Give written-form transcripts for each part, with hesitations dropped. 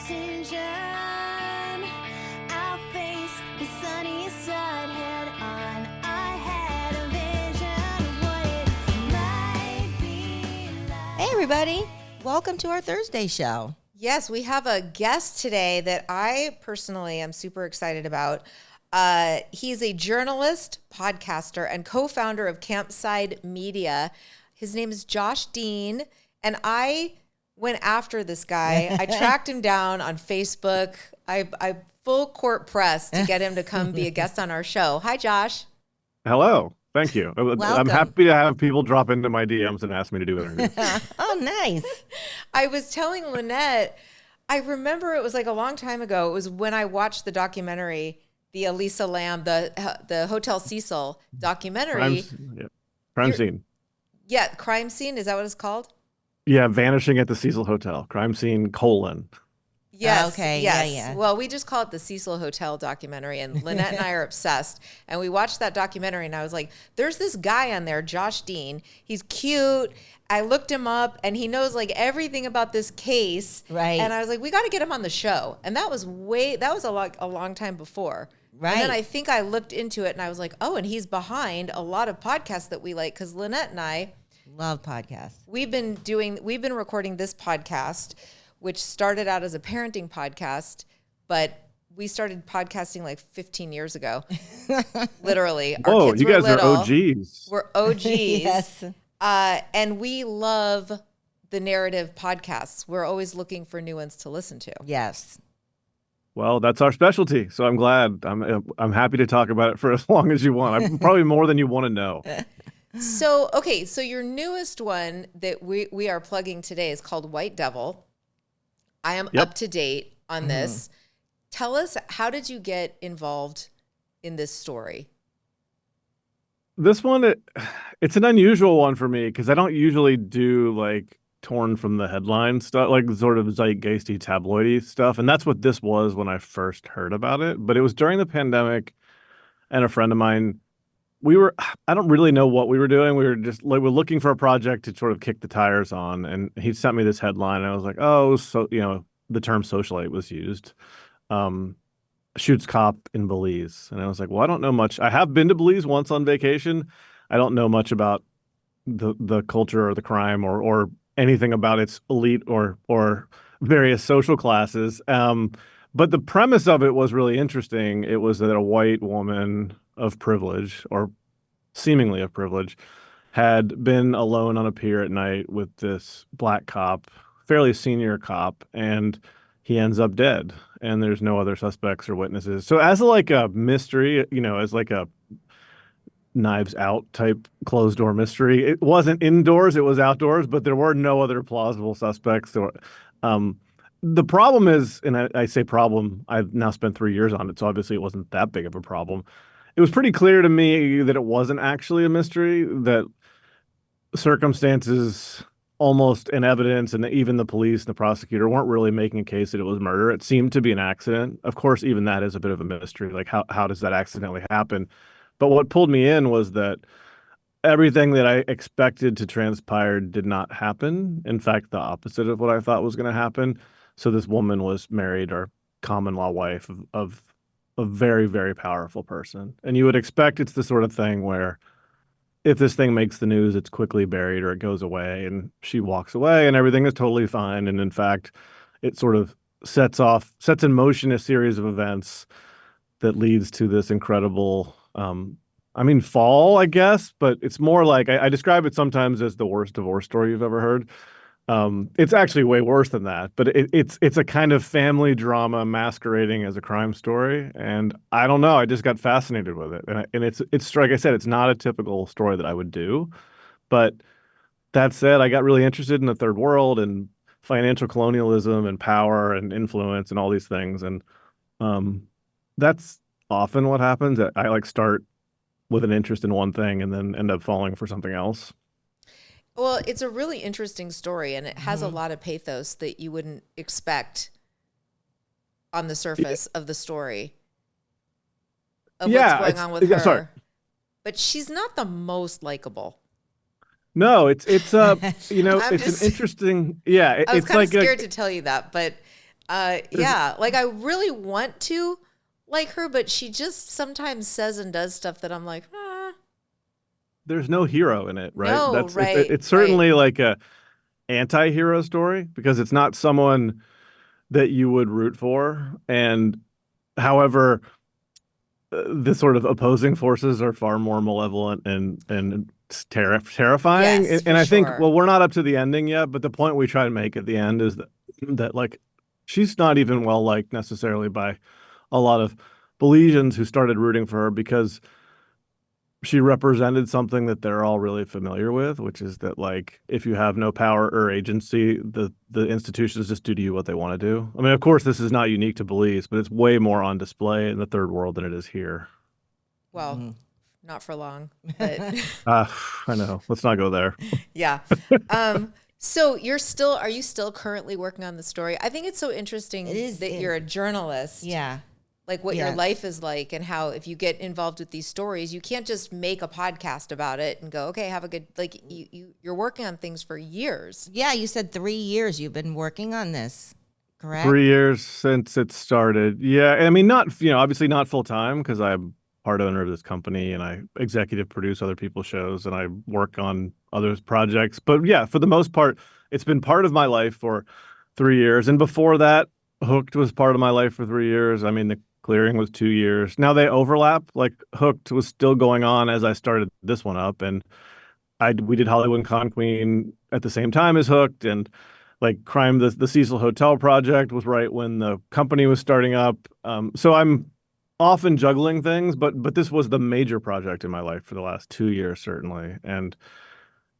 decision. I'll face the sunny side head on. I had a vision of what it might be like. Hey, everybody. Welcome to our Thursday show. Yes, we have a guest today that I personally am super excited about. He's a journalist, podcaster, and co-founder of Campside Media. His name is Josh Dean, and I went after this guy. I tracked him down on Facebook. I full court press to get him to come be a guest on our show. Hi, Josh. Hello. Thank you. I'm Welcome. happy to have people drop into my DMs and ask me to do interviews. Oh, nice. I was telling Lynette, I remember it was like a long time ago. It was when I watched the documentary, the Elisa Lam, the Hotel Cecil documentary. Crime scene. Yeah, crime scene. Is that what it's called? Yeah, Vanishing at the Cecil Hotel. Crime scene, colon. Yes. Okay, Yes. yeah. Well, we just call it the Cecil Hotel documentary, and Lynette and I are obsessed. And we watched that documentary, and I was like, "There's this guy on there, Josh Dean. He's cute." I looked him up, and he knows like everything about this case. Right. And I was like, "We got to get him on the show." And that was a long time before. Right. And then I think I looked into it, and I was like, "Oh, and he's behind a lot of podcasts that we like," because Lynette and I Love podcasts. we've been recording this podcast, which started out as a parenting podcast, but we started podcasting like 15 years ago. Literally. Whoa, kids you were guys little. are OGs. We're OGs. Yes. And we love the narrative podcasts. We're always looking for new ones to listen to. Yes. Well, that's our specialty, so I'm glad. I'm happy to talk about it for as long as you want. I'm probably more than you want to know. So your newest one that we are plugging today is called White Devil. I am Yep. up to date on this. Tell us, how did you get involved in this story? This one, it's an unusual one for me because I don't usually do like torn from the headline stuff, like sort of zeitgeisty tabloidy stuff. And that's what this was when I first heard about it. But it was during the pandemic, and a friend of mine, I don't really know what we were doing. We were just like, we're looking for a project to sort of kick the tires on. And he sent me this headline, and I was like, oh, so, the term socialite was used. Shoots cop in Belize. And I was like, well, I don't know much. I have been to Belize once on vacation. I don't know much about the culture or the crime or anything about its elite or various social classes. But the premise of it was really interesting. It was that a white woman of privilege, or seemingly of privilege, had been alone on a pier at night with this black cop, fairly senior cop, and he ends up dead, and there's no other suspects or witnesses. So as like a mystery, as like a Knives Out type closed door mystery, it wasn't indoors, it was outdoors, but there were no other plausible suspects. The problem is, and I say problem, I've now spent 3 years on it, so obviously it wasn't that big of a problem. It was pretty clear to me that it wasn't actually a mystery, that circumstances almost in evidence, and even the police and the prosecutor weren't really making a case that it was murder. It seemed to be an accident. Of course, even that is a bit of a mystery. Like, how does that accidentally happen? But what pulled me in was that everything that I expected to transpire did not happen. In fact, the opposite of what I thought was going to happen. So this woman was married, or common law wife of a very, very powerful person. And you would expect it's the sort of thing where if this thing makes the news, it's quickly buried or it goes away, and she walks away and everything is totally fine. And in fact, it sort of sets in motion a series of events that leads to this incredible, fall, I guess, but it's more like, I describe it sometimes as the worst divorce story you've ever heard. It's actually way worse than that, but it's a kind of family drama masquerading as a crime story. And I don't know, I just got fascinated with it. And it's like I said, it's not a typical story that I would do. But that said, I got really interested in the third world and financial colonialism and power and influence and all these things. And that's often what happens. I like start with an interest in one thing and then end up falling for something else. Well, it's a really interesting story, and it has a lot of pathos that you wouldn't expect on the surface of the story of what's going on with her. Sorry. But she's not the most likable. No, it's I'm it's just- an interesting. Yeah, I was it's kind like of scared to tell you that, but Yeah, like I really want to like her, but she just sometimes says and does stuff that I'm like, There's no hero in it, right? no, It's right, it's right. certainly like a anti-hero story because it's not someone that you would root for. And however, the sort of opposing forces are far more malevolent and terrifying. Yes, for And I think, sure. well, we're not up to the ending yet, but the point we try to make at the end is that like she's not even well liked necessarily by a lot of Belizeans who started rooting for her because she represented something that they're all really familiar with, which is that like if you have no power or agency, the institutions just do to you what they want to do. I mean, of course, this is not unique to Belize, but it's way more on display in the third world than it is here. Well, not for long, but I know. Let's not go there. yeah. So are you still currently working on the story? I think it's so interesting It is, that you're a journalist. Yeah. Like what your Yeah. life is like and how if you get involved with these stories, you can't just make a podcast about it and go, okay, have a good, like you're working on things for years. Yeah, you said 3 years you've been working on this, correct? 3 years since it started. Yeah, I mean, not obviously not full time because I'm part owner of this company and I executive produce other people's shows and I work on other projects. But yeah, for the most part, it's been part of my life for 3 years. And before that, Hooked was part of my life for 3 years. I mean, the Clearing was 2 years. Now they overlap. Like Hooked was still going on as I started this one up, and we did Hollywood and Con Queen at the same time as Hooked, and like the Cecil Hotel project was right when the company was starting up. So I'm often juggling things, but this was the major project in my life for the last 2 years, certainly. And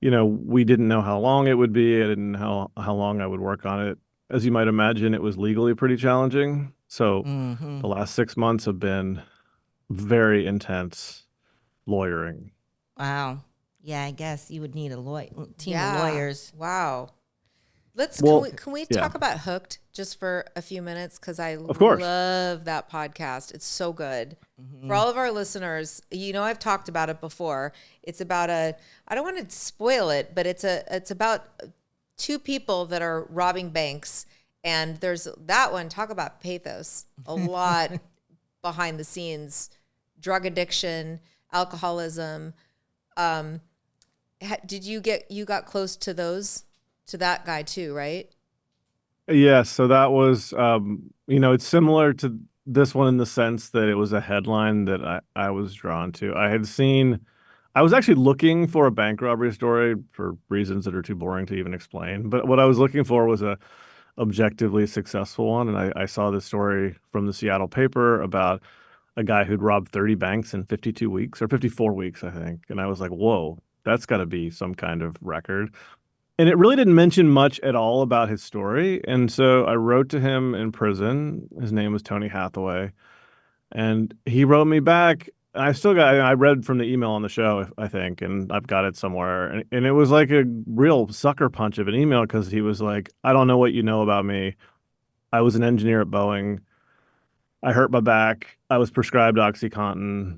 we didn't know how long it would be. I didn't know how long I would work on it. As you might imagine, it was legally pretty challenging. So Mm-hmm. the last 6 months have been very intense lawyering. Wow. Yeah, I guess you would need a team of Yeah. lawyers. Wow. Well, Can we yeah. talk about Hooked just for a few minutes? Because I Of course. love that podcast. It's so good. For all of our listeners, I've talked about it before. It's about I don't want to spoil it, but it's about two people that are robbing banks. And there's that one, talk about pathos, a lot behind the scenes, drug addiction, alcoholism. You got close to that guy too, right? Yeah, so that was, it's similar to this one in the sense that it was a headline that I was drawn to. I was actually looking for a bank robbery story for reasons that are too boring to even explain. But what I was looking for was a objectively successful one. And I saw this story from the Seattle paper about a guy who'd robbed 30 banks in 52 weeks or 54 weeks, I think. And I was like, whoa, that's got to be some kind of record. And it really didn't mention much at all about his story. And so I wrote to him in prison. His name was Tony Hathaway. And he wrote me back. I read from the email on the show, I think, and I've got it somewhere. And it was like a real sucker punch of an email because he was like, I don't know what you know about me. I was an engineer at Boeing. I hurt my back. I was prescribed OxyContin,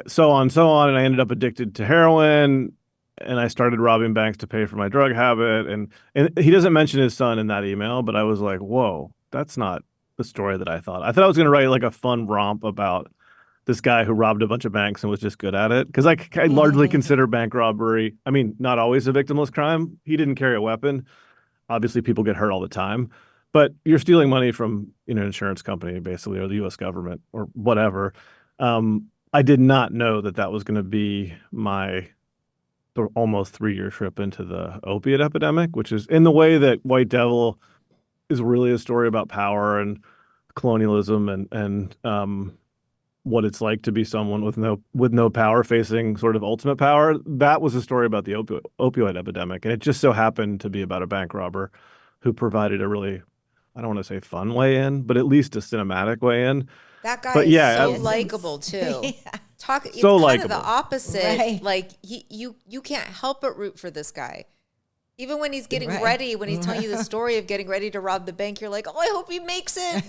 so on, so on. And I ended up addicted to heroin and I started robbing banks to pay for my drug habit. And he doesn't mention his son in that email, but I was like, whoa, that's not the story that I thought. I thought I was going to write like a fun romp about this guy who robbed a bunch of banks and was just good at it. Because I largely consider bank robbery, I mean, not always a victimless crime. He didn't carry a weapon. Obviously, people get hurt all the time. But you're stealing money from an insurance company, basically, or the U.S. government, or whatever. I did not know that was going to be my almost 3-year trip into the opiate epidemic, which is in the way that White Devil is really a story about power and colonialism and what it's like to be someone with no power facing sort of ultimate power. That was a story about the opioid epidemic, and it just so happened to be about a bank robber who provided a really, I don't want to say fun way in, but at least a cinematic way in. That guy But is yeah, so I- likable too. Yeah. It's So kind of the likable. opposite. Right. Like you can't help but root for this guy. Even when he's getting Right. ready, when he's telling you the story of getting ready to rob the bank, you're like, oh, I hope he makes it.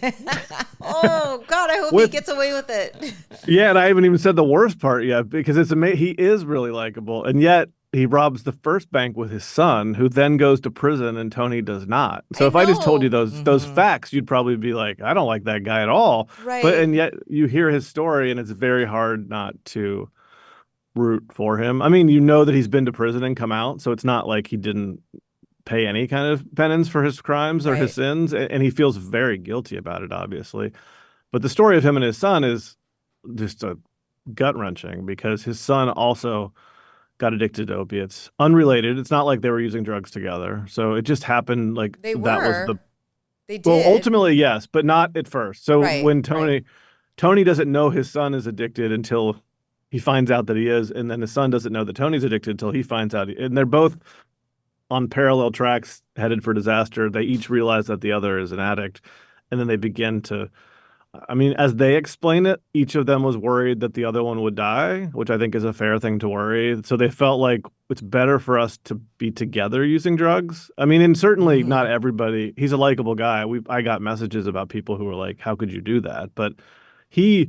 Oh God, I hope he gets away with it. Yeah, and I haven't even said the worst part yet because it's amazing. He is really likable, and yet he robs the first bank with his son, who then goes to prison, and Tony does not. So I if I just told you know. those facts, you'd probably be like, I don't like that guy at all. But Right. and yet you hear his story, and it's very hard not to root for him. I mean, you know that he's been to prison and come out, so it's not like he didn't pay any kind of penance for his crimes or his Right. sins, and he feels very guilty about it, obviously. But the story of him and his son is just a gut wrenching because his son also got addicted to opiates. Unrelated. It's not like they were using drugs together. So it just happened like They that was the were. They well, did. ultimately, yes, but not at first. So Right. when Right. Tony doesn't know his son is addicted until he finds out that he is, and then his son doesn't know that Tony's addicted until he finds out. And they're both on parallel tracks headed for disaster. They each realize that the other is an addict, and then they begin to I mean, as they explain it, each of them was worried that the other one would die, which I think is a fair thing to worry. So they felt like it's better for us to be together using drugs. I mean, and certainly not everybody. He's a likable guy. I got messages about people who were like, "How could you do that?" But he,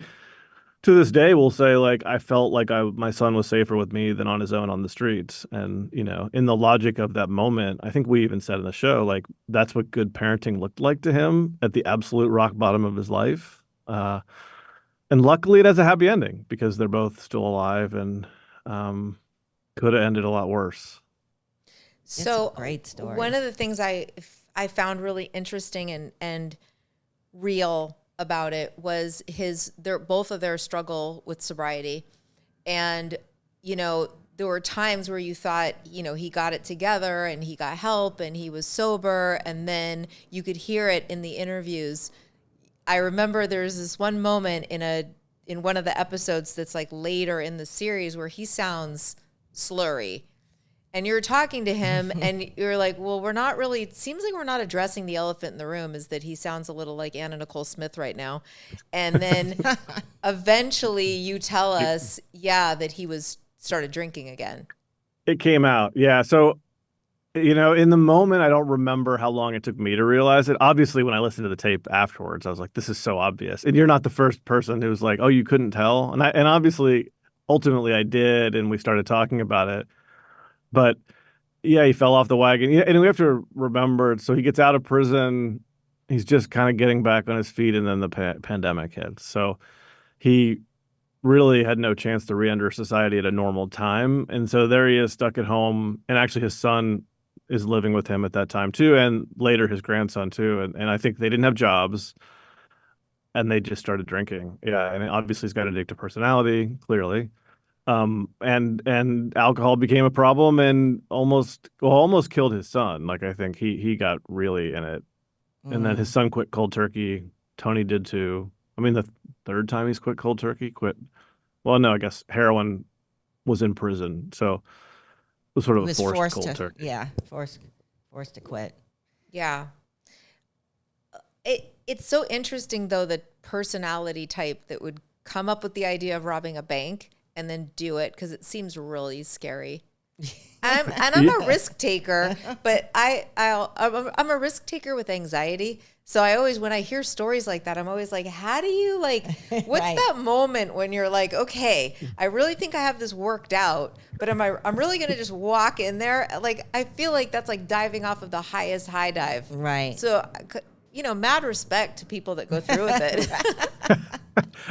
to this day, will say like, "I felt like my son was safer with me than on his own on the streets." And in the logic of that moment, I think we even said in the show like that's what good parenting looked like to him at the absolute rock bottom of his life. And luckily, it has a happy ending because they're both still alive and um, could have ended a lot worse. It's a So great story. one of the things I found really interesting and real about it was both of their struggle with sobriety. And, there were times where you thought, he got it together and he got help and he was sober. And then you could hear it in the interviews. I remember there's this one moment in one of the episodes that's like later in the series where he sounds slurry. And you're talking to him and you're like, well, it seems like we're not addressing the elephant in the room, is that he sounds a little like Anna Nicole Smith right now. And then eventually you tell us, that he started drinking again. It came out. Yeah. So, in the moment, I don't remember how long it took me to realize it. Obviously, when I listened to the tape afterwards, I was like, this is so obvious. And you're not the first person who was like, oh, you couldn't tell. And obviously, ultimately, I did. And we started talking about it. But yeah, he fell off the wagon. Yeah, and we have to remember, so he gets out of prison. He's just kind of getting back on his feet, and then the pandemic hits. So he really had no chance to re-enter society at a normal time. And so there he is stuck at home. And actually, his son is living with him at that time, too. And later, his grandson, too. And I think they didn't have jobs, and they just started drinking. Yeah. And obviously, he's got an addictive personality, clearly. And alcohol became a problem and almost killed his son. Like I think he got really in it. And then his son quit cold turkey. Tony did too. I mean, the third time he's quit cold turkey, well, no, I guess heroin was in prison. So it was sort He of a was forced forced cold to, turkey. yeah, forced to quit. Yeah. It's so interesting though, the personality type that would come up with the idea of robbing a bank and then do it, because it seems really scary. I'm a risk taker, but I'm a risk taker with anxiety. So I always, when I hear stories like that, I'm always like, how do you what's Right. that moment when you're like, okay, I really think I have this worked out, but I'm really going to just walk in there? Like, I feel like that's like diving off of the highest high dive. Right. So, mad respect to people that go through with it.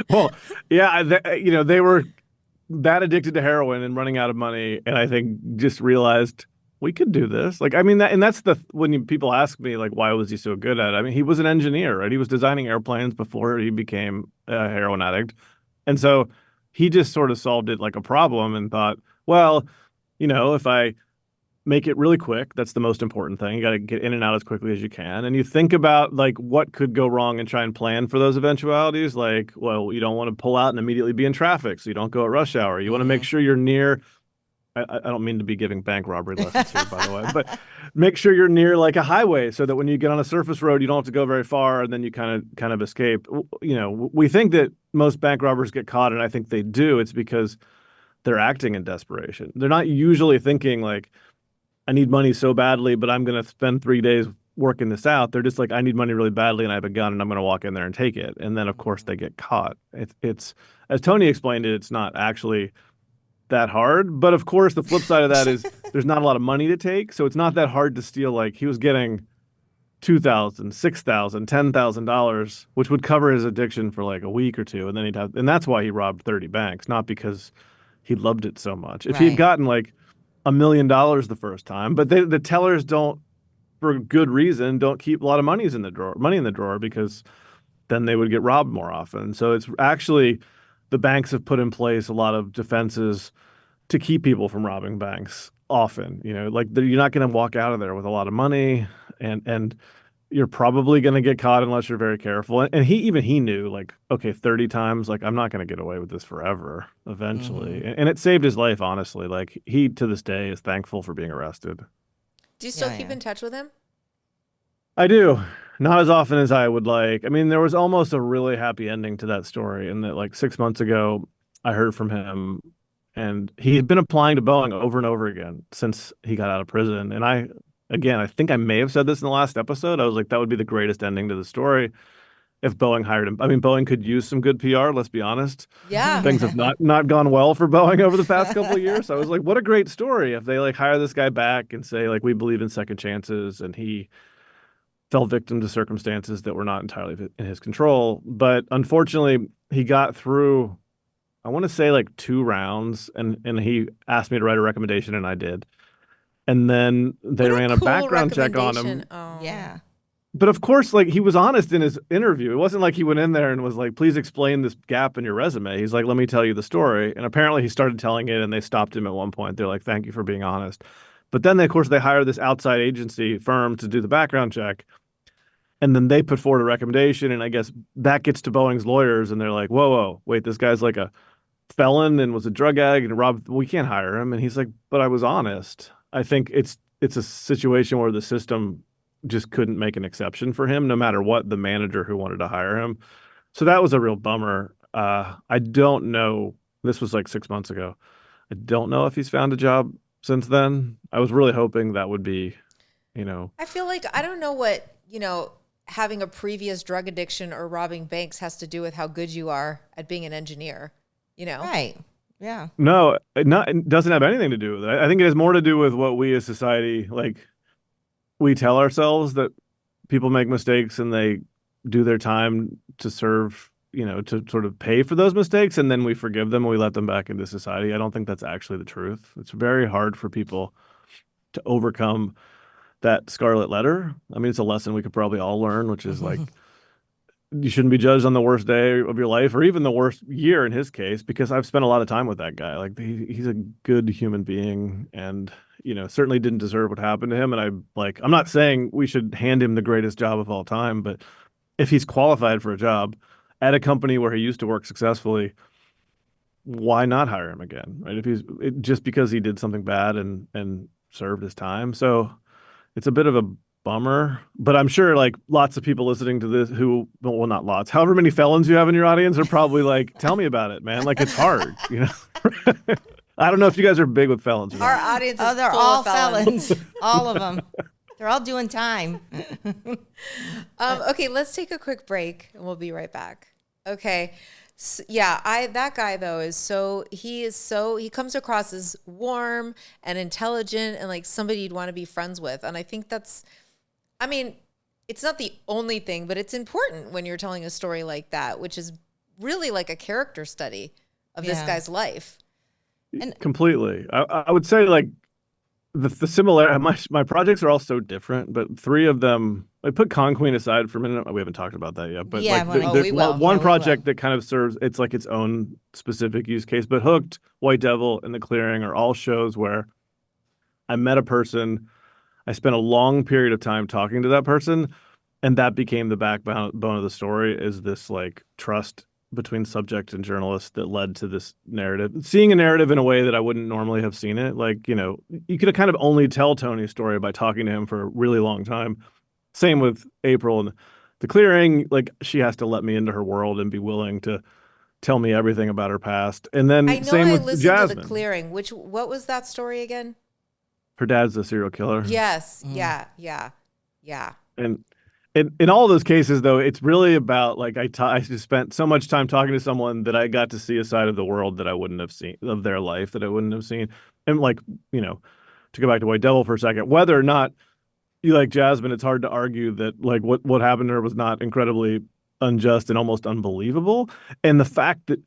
Well, yeah, they were that addicted to heroin and running out of money, and I think just realized we could do this. Like, I mean, that's people ask me like, why was he so good at it? I mean, he was an engineer, right? He was designing airplanes before he became a heroin addict, and so he just sort of solved it like a problem and thought, well, if I make it really quick. That's the most important thing. You got to get in and out as quickly as you can. And you think about like what could go wrong and try and plan for those eventualities. Like, well, you don't want to pull out and immediately be in traffic, so you don't go at rush hour. You want to make sure you're near. I don't mean to be giving bank robbery lessons here, by the way, but make sure you're near like a highway so that when you get on a surface road, you don't have to go very far, and then you kind of escape. We think that most bank robbers get caught, and I think they do. It's because they're acting in desperation. They're not usually thinking like, I need money so badly, but I'm going to spend 3 days working this out. They're just like, I need money really badly and I have a gun and I'm going to walk in there and take it. And then, of course, they get caught. It's as Tony explained it, it's not actually that hard. But of course, the flip side of that is there's not a lot of money to take, so it's not that hard to steal. Like he was getting $2,000, $6,000, $10,000, which would cover his addiction for like a week or two, and then and that's why he robbed 30 banks, not because he loved it so much. If he had Right. gotten like $1 million the first time, but the tellers don't, for good reason, don't keep a lot of money in the drawer because then they would get robbed more often. So it's actually the banks have put in place a lot of defenses to keep people from robbing banks often. Like you're not going to walk out of there with a lot of money, and you're probably going to get caught unless you're very careful. And he knew, like, okay, 30 times, like I'm not going to get away with this forever eventually. And it saved his life, honestly. Like he to this day is thankful for being arrested. Do you still Yeah, keep yeah. in touch with him? I do. Not as often as I would like. I mean, there was almost a really happy ending to that story in that like 6 months ago, I heard from him, and he had been applying to Boeing over and over again since he got out of prison. And I think I may have said this in the last episode. I was like, that would be the greatest ending to the story if Boeing hired him. I mean, Boeing could use some good PR, let's be honest. Yeah. Things have not gone well for Boeing over the past couple of years. So I was like, what a great story if they like hire this guy back and say like we believe in second chances, and he fell victim to circumstances that were not entirely in his control. But unfortunately, he got through, I want to say like 2 rounds, and he asked me to write a recommendation, and I did. And then they What ran a cool background check on him. recommendation. Oh. Yeah. But of course, like he was honest in his interview. It wasn't like he went in there and was like, please explain this gap in your resume. He's like, let me tell you the story. And apparently he started telling it, and they stopped him at one point. They're like, thank you for being honest. But then, of course, they hired this outside agency firm to do the background check. And then they put forward a recommendation, and I guess that gets to Boeing's lawyers, and they're like, whoa, wait, this guy's like a felon and was a drug addict and robbed. We can't hire him. And he's like, but I was honest. I think it's a situation where the system just couldn't make an exception for him, no matter what the manager who wanted to hire him. So that was a real bummer. I don't know. This was like 6 months ago. I don't know if he's found a job since then. I was really hoping that would be, I feel like I don't know what, having a previous drug addiction or robbing banks has to do with how good you are at being an engineer, Right. Yeah. No, it doesn't have anything to do with it. I think it has more to do with what we as society, like, we tell ourselves that people make mistakes and they do their time to serve, to sort of pay for those mistakes, and then we forgive them and we let them back into society. I don't think that's actually the truth. It's very hard for people to overcome that scarlet letter. I mean, it's a lesson we could probably all learn, which is like, you shouldn't be judged on the worst day of your life, or even the worst year in his case, because I've spent a lot of time with that guy. Like he's a good human being, and certainly didn't deserve what happened to him. And I'm not saying we should hand him the greatest job of all time, but if he's qualified for a job at a company where he used to work successfully, why not hire him again? Right? Just because he did something bad and served his time. So it's a bit of a bummer, but I'm sure like lots of people listening to this well, not lots, however many felons you have in your audience are probably like, tell me about it, man. Like it's hard, I don't know if you guys are big with felons or Our not. audience is Oh, they're full all of felons. all of them. They're all doing time. Okay, let's take a quick break and we'll be right back. Okay. Yeah, that guy though he comes across as warm and intelligent and like somebody you'd want to be friends with. And I think it's not the only thing, but it's important when you're telling a story like that, which is really like a character study of this Yeah. guy's life. Completely. I would say like the similar, my projects are all so different, but 3 of them, I put Conqueen aside for a minute. We haven't talked about that yet, but Yeah, like we will. one Yeah, we project will. that kind of serves, it's like its own specific use case. But Hooked, White Devil, and The Clearing are all shows where I met a person, I spent a long period of time talking to that person, and that became the backbone of the story, is this like trust between subject and journalist that led to this narrative. Seeing a narrative in a way that I wouldn't normally have seen it. Like, you could kind of only tell Tony's story by talking to him for a really long time. Same with April and The Clearing. Like, she has to let me into her world and be willing to tell me everything about her past. And then I know same I with listened Jasmine. to The Clearing, what was that story again? Her dad's a serial killer. Yes. Yeah. And in all those cases, though, it's really about like I just spent so much time talking to someone that I got to see a side of the world that I wouldn't have seen, of their life that I wouldn't have seen. And like, you know, to go back to White Devil for a second, whether or not you like Jasmine, it's hard to argue that like what happened to her was not incredibly unjust and almost unbelievable. And the fact that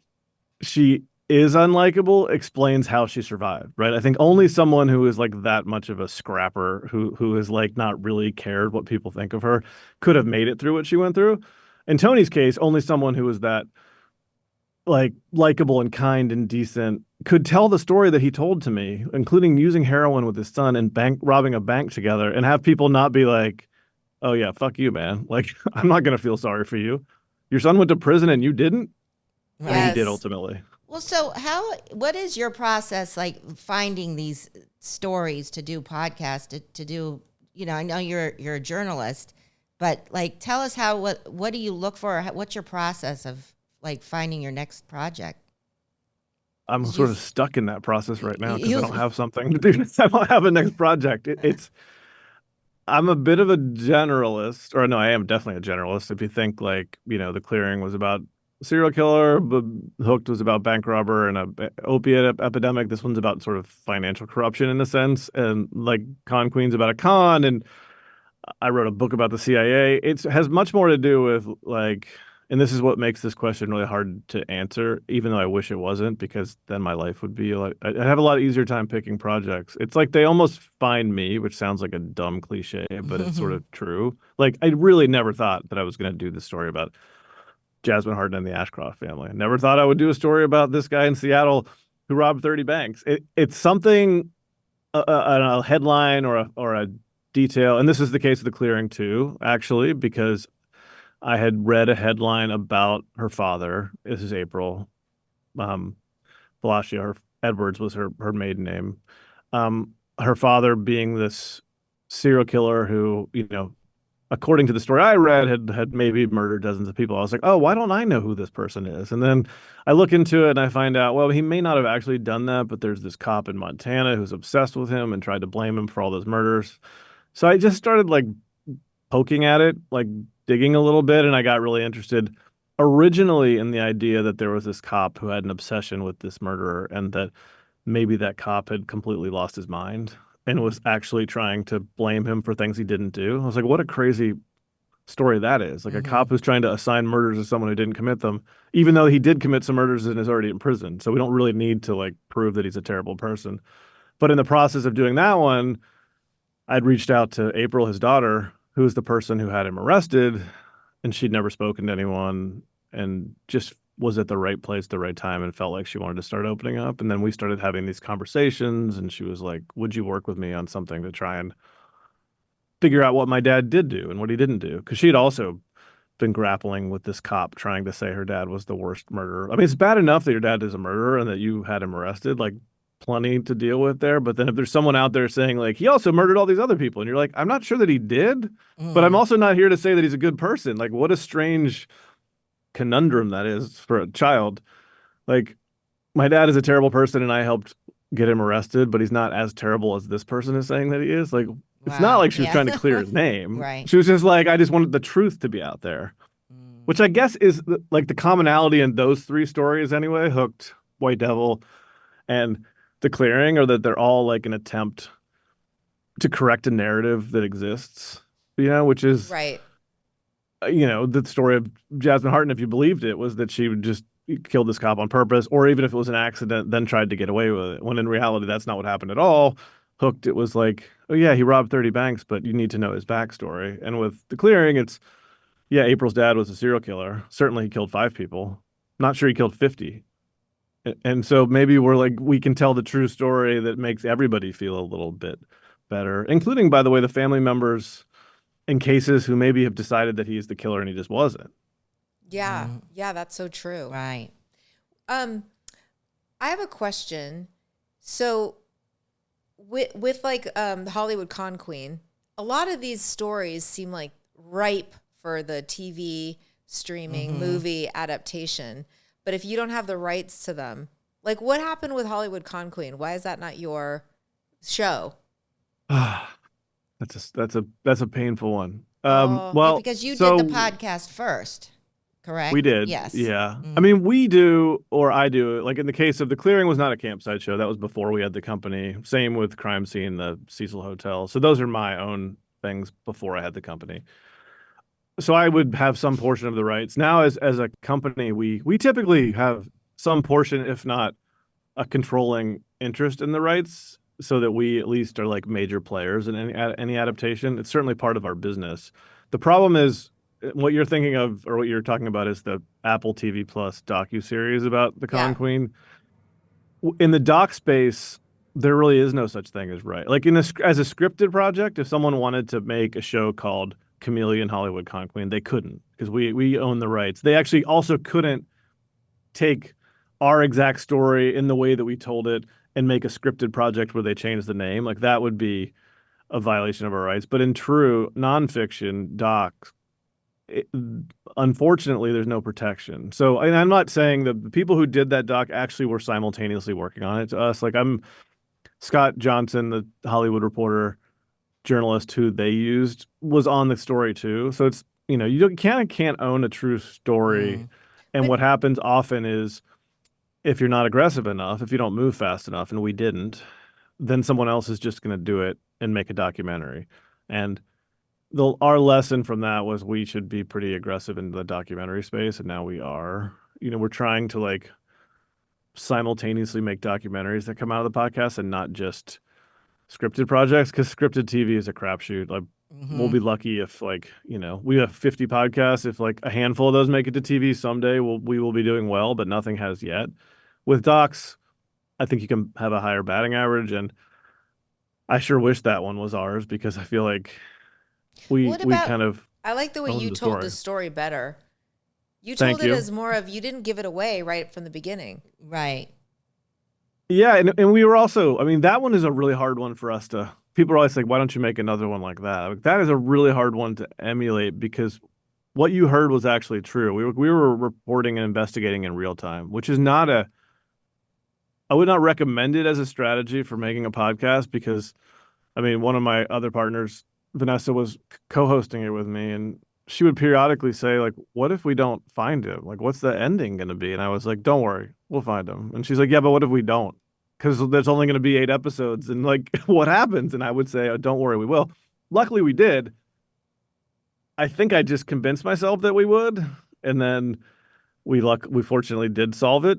she is unlikable explains how she survived, right? I think only someone who is like that much of a scrapper, who is like not really cared what people think of her, could have made it through what she went through. In Tony's case, only someone who was that like likable and kind and decent could tell the story that he told to me, including using heroin with his son and bank robbing a bank together, and have people not be like, "Oh yeah, fuck you, man." Like I'm not gonna feel sorry for you. Your son went to prison and you didn't. Well, he did Yes. ultimately. Well, so what is your process like finding these stories to do podcasts, to do, I know you're a journalist, but like tell us what do you look for? What's your process of like finding your next project? I'm 'Cause sort you've- of stuck in that process right now because I you've- don't have something to do. I don't have a next project. I'm a bit of a generalist, or no, I am definitely a generalist. If you think like, The Clearing was about a serial killer, but Hooked was about bank robber and a opiate epidemic. This one's about sort of financial corruption in a sense, and like Con Queen's about a con, and I wrote a book about the CIA. It has much more to do with like, and this is what makes this question really hard to answer, even though I wish it wasn't, because then my life would be like, I'd have a lot easier time picking projects. It's like they almost find me, which sounds like a dumb cliche, but it's sort of true. Like I really never thought that I was going to do this story about Jasmine Hartin and the Ashcroft family. I never thought I would do a story about this guy in Seattle who robbed 30 banks. It's something, a headline or a detail, and this is the case of The Clearing too, actually, because I had read a headline about her father. This is April. Um, Palacio, Edwards was her maiden name. Her father being this serial killer who, according to the story I read, had maybe murdered dozens of people. I was like, oh, why don't I know who this person is? And then I look into it and I find out, well, he may not have actually done that, but there's this cop in Montana who's obsessed with him and tried to blame him for all those murders. So I just started like poking at it, like digging a little bit, and I got really interested originally in the idea that there was this cop who had an obsession with this murderer and that maybe that cop had completely lost his mind and was actually trying to blame him for things he didn't do. I was like, what a crazy story that is. Like a cop who's trying to assign murders to someone who didn't commit them, even though he did commit some murders and is already in prison. So we don't really need to like prove that he's a terrible person. But in the process of doing that one, I'd reached out to April, his daughter, who was the person who had him arrested, and she'd never spoken to anyone and just was at the right place at the right time and felt like she wanted to start opening up. And then we started having these conversations, and she was like, would you work with me on something to try and figure out what my dad did do and what he didn't do? Because she'd also been grappling with this cop trying to say her dad was the worst murderer. I mean, it's bad enough that your dad is a murderer and that you had him arrested, like plenty to deal with there. But then if there's someone out there saying like, he also murdered all these other people, and you're like, I'm not sure that he did, but I'm also not here to say that he's a good person. Like, what a strange conundrum that is for a child. Like, my dad is a terrible person and I helped get him arrested, but he's not as terrible as this person is saying that he is. Like, it's not Wow, like she was yeah. trying to clear his name. Right. She was just like, I just wanted the truth to be out there, which I guess is like the commonality in those three stories anyway, Hooked, White Devil, and The Clearing, or that they're all like an attempt to correct a narrative that exists, which is, Right. The story of Jasmine Hartin, if you believed it, was that she would just kill this cop on purpose, or even if it was an accident, then tried to get away with it. When in reality, that's not what happened at all. Hooked, it was like, oh yeah, he robbed 30 banks, but you need to know his backstory. And with The Clearing, it's, yeah, April's dad was a serial killer. Certainly he killed 5 people. Not sure he killed 50. And so maybe we can tell the true story that makes everybody feel a little bit better, including, by the way, the family members in cases who maybe have decided that he's the killer and he just wasn't. Yeah. Yeah, that's so true. Right. I have a question. So with like the Hollywood Con Queen, a lot of these stories seem like ripe for the TV streaming movie adaptation. But if you don't have the rights to them, like what happened with Hollywood Con Queen? Why is that not your show? That's a painful one. Oh. Yeah, Well, because you did the so podcast first, correct? we did. Yes. Yeah. I Mhm. mean, we do, or I do. Like in the case of The Clearing was not a campsite show. That was before we had the company. Same with Crime Scene, the Cecil Hotel. So those are my own things before I had the company. So I would have some portion of the rights. Now as a company, we typically have some portion, if not a controlling interest in the rights, so that we at least are like major players in any adaptation. It's certainly part of our business. The problem is what you're thinking of, or what you're talking about, is the Apple TV Plus docu-series about the Con Yeah. Queen. In the doc space, there really is no such thing as right. Like as a scripted project, if someone wanted to make a show called Chameleon Hollywood Con Queen, they couldn't because we own the rights. They actually also couldn't take our exact story in the way that we told it and make a scripted project where they change the name. Like that would be a violation of our rights. But in true nonfiction docs, it, unfortunately, there's no protection. So, and I'm not saying that the people who did that doc actually were simultaneously working on it to us. Like I'm Scott Johnson, the Hollywood Reporter journalist who they used, was on the story too. So it's, you can't own a true story. Mm. And But what happens often is if you're not aggressive enough, if you don't move fast enough, and we didn't, then someone else is just going to do it and make a documentary. And our lesson from that was we should be pretty aggressive in the documentary space, and now we are. We're trying to like simultaneously make documentaries that come out of the podcast and not just scripted projects, because scripted TV is a crapshoot. Like we'll Mhm. be lucky if we have 50 podcasts. If like a handful of those make it to TV someday, we will be doing well, but nothing has yet. With docs, I think you can have a higher batting average, and I sure wish that one was ours because I feel like we What we about kind of I like the way own you the told story. the story better. You Thank told it you. as more of you didn't give it away right from the beginning. Right. Yeah, and we were also, I mean, that one is a really hard one for us to. People are always like, why don't you make another one like that? Like, that is a really hard one to emulate because what you heard was actually true. We were reporting and investigating in real time, which is not a. I would not recommend it as a strategy for making a podcast because, I mean, one of my other partners, Vanessa, was co-hosting it with me, and she would periodically say, like, what if we don't find him? Like, what's the ending going to be? And I was like, don't worry, we'll find him. And she's like, yeah, but what if we don't? Because there's only going to be 8 episodes, and like, what happens? And I would say, oh, don't worry, we will. Luckily, we did. I think I just convinced myself that we would, and then we fortunately did solve it.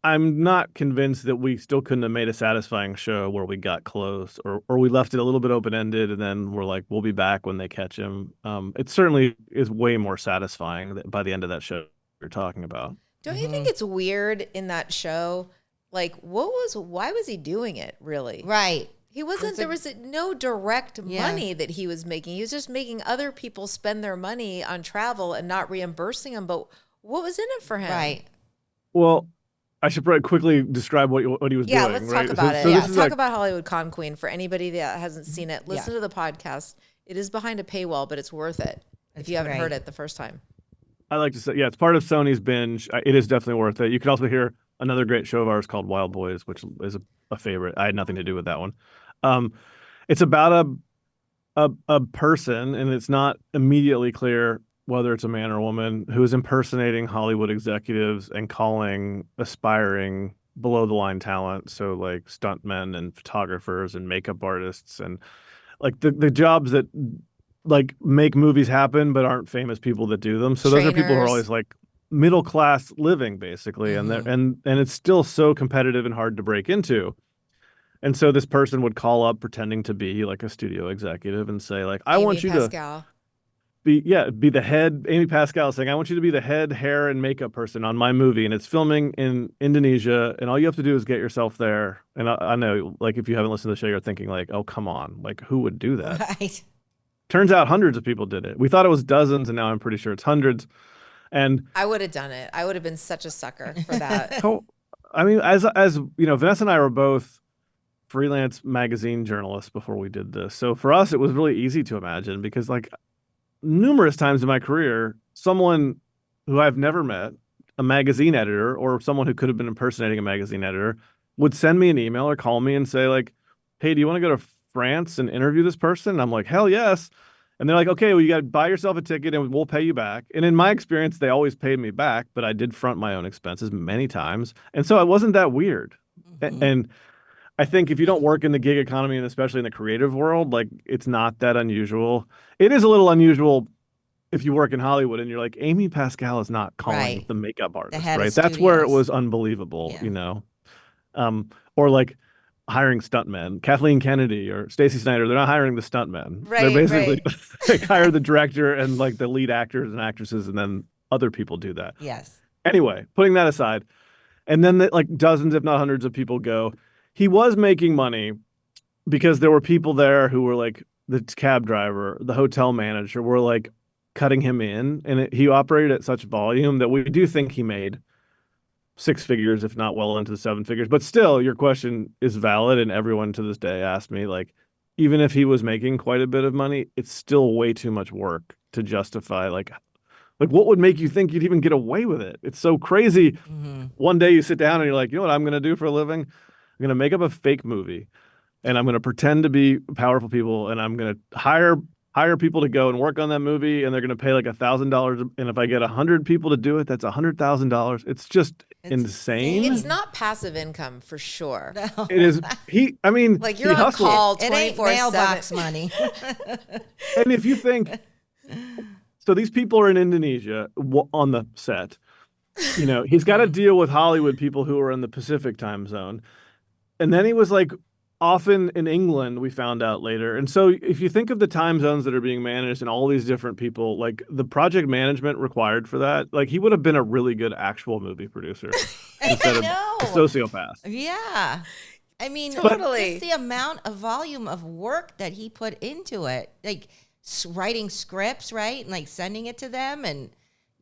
I'm not convinced that we still couldn't have made a satisfying show where we got close, or we left it a little bit open ended, and then we're like, we'll be back when they catch him. It certainly is way more satisfying by the end of that show you're talking about. Don't you think it's weird in that show? Like, why was he doing it really? Right. He wasn't, there was no direct Yeah. money that he was making. He was just making other people spend their money on travel and not reimbursing them. But what was in it for him? Right. Well, I should probably quickly describe what he was Yeah, doing. let's right? talk about it. So Yeah, this is talk like, about Hollywood Con Queen for anybody that hasn't seen it. Listen to the podcast. It is behind a paywall, but it's worth it if you haven't heard great. it the first time. I like to say, yeah, it's part of Sony's binge. It is definitely worth it. You can also hear another great show of ours called Wild Boys, which is a favorite. I had nothing to do with that one. It's about a person, and it's not immediately clear whether it's a man or a woman, who is impersonating Hollywood executives and calling aspiring below the line talent, so like stuntmen and photographers and makeup artists and like the jobs that like make movies happen but aren't famous people that do them. So those are people who are Trainers. always like middle class living basically, and they're and it's still so competitive and hard to break into. And so this person would call up pretending to be like a studio executive and say like, I Amy want you Pascal. to be the head. Amy Pascal saying, I want you to be the head hair and makeup person on my movie, and it's filming in Indonesia, and all you have to do is get yourself there. And I know, like, if you haven't listened to the show, you're thinking like, oh, come on, like, who would do that? Right. Turns out hundreds of people did it. We thought it was dozens, and now I'm pretty sure it's hundreds. And I would have done it. I would have been such a sucker for that. I mean, as Vanessa and I were both freelance magazine journalists before we did this, so for us it was really easy to imagine because like numerous times in my career, someone who I've never met, a magazine editor or someone who could have been impersonating a magazine editor, would send me an email or call me and say like, hey, do you want to go to France and interview this person? And I'm like, hell yes. And they're like, okay, well, you got to buy yourself a ticket and we'll pay you back. And in my experience, they always paid me back, but I did front my own expenses many times. And so it wasn't that weird. And I think if you don't work in the gig economy and especially in the creative world, like it's not that unusual. It is a little unusual if you work in Hollywood and you're like, Amy Pascal is not calling Right. the makeup artist, head of right? That's where it studios. was unbelievable, Yeah. you know? Or like hiring stuntmen, Kathleen Kennedy or Stacey Snider, they're not hiring the stuntmen. They're Right, basically right. like hire the director and like the lead actors and actresses, and then other people do that. Yes. Anyway, putting that aside, and then like dozens, if not hundreds of people go. He was making money because there were people there who were like the cab driver, the hotel manager were like cutting him in, and he operated at such volume that we do think he made six figures, if not well into the seven figures. But still, your question is valid, and everyone to this day asked me, like, even if he was making quite a bit of money, it's still way too much work to justify like what would make you think you'd even get away with it? It's so crazy. One day you sit down and you're like, you know what I'm going to do for a living? I'm going to make up a fake movie and I'm going to pretend to be powerful people and I'm going to hire people to go and work on that movie and they're going to pay like $1,000. And if I get 100 people to do it, that's $100,000. It's just insane. It's not passive income for sure. It is. I mean, Like he you're on hustled. call It ain't 24/7. mailbox money. And if you think, so these people are in Indonesia on the set. You know, he's got to deal with Hollywood people who are in the Pacific time zone. And then he was like often in England, we found out later. And so if you think of the time zones that are being managed and all these different people, like the project management required for that, like he would have been a really good actual movie producer instead of know. a sociopath. Yeah. I mean, Totally. just the amount of volume of work that he put into it, like writing scripts, right? And like sending it to them and,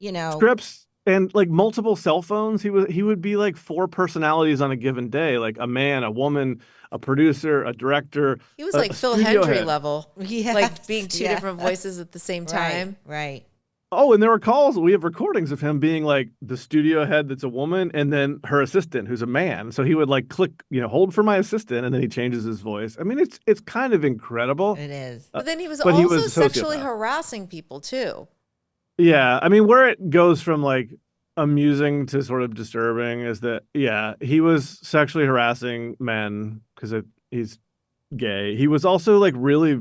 you know. Scripts and like multiple cell phones. He would be like four personalities on a given day, like a man, a woman, a producer, a director. He was a like Phil studio Hendry head. level. Yes, Like being two yes. different voices at the same time. Right. Oh, and there were calls. We have recordings of him being like the studio head that's a woman and then her assistant who's a man. So he would like click, you know, hold for my assistant and then he changes his voice. I mean, it's kind of incredible. It is. But then he was But he also was a sexually sociopath. harassing people too. Yeah. I mean, where it goes from like amusing to sort of disturbing is that, yeah, he was sexually harassing men because he's gay. He was also like really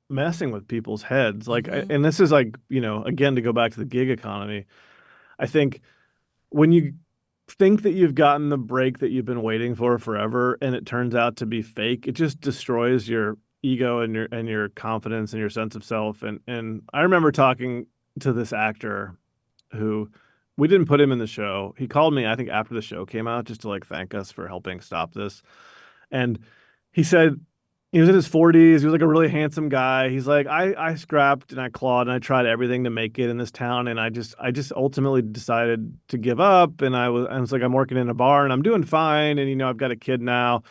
messing with people's heads. Like, and this is like, you know, again, to go back to the gig economy, I think when you think that you've gotten the break that you've been waiting for forever and it turns out to be fake, it just destroys your ego and your confidence and your sense of self. And I remember talking to this actor who we didn't put him in the show. He called me, I think, after the show came out just to like thank us for helping stop this. And he said he was in his 40s. He was like a really handsome guy. He's like, I scrapped and I clawed and I tried everything to make it in this town. And I just ultimately decided to give up. And I was like, I'm working in a bar and I'm doing fine. And, you know, I've got a kid now.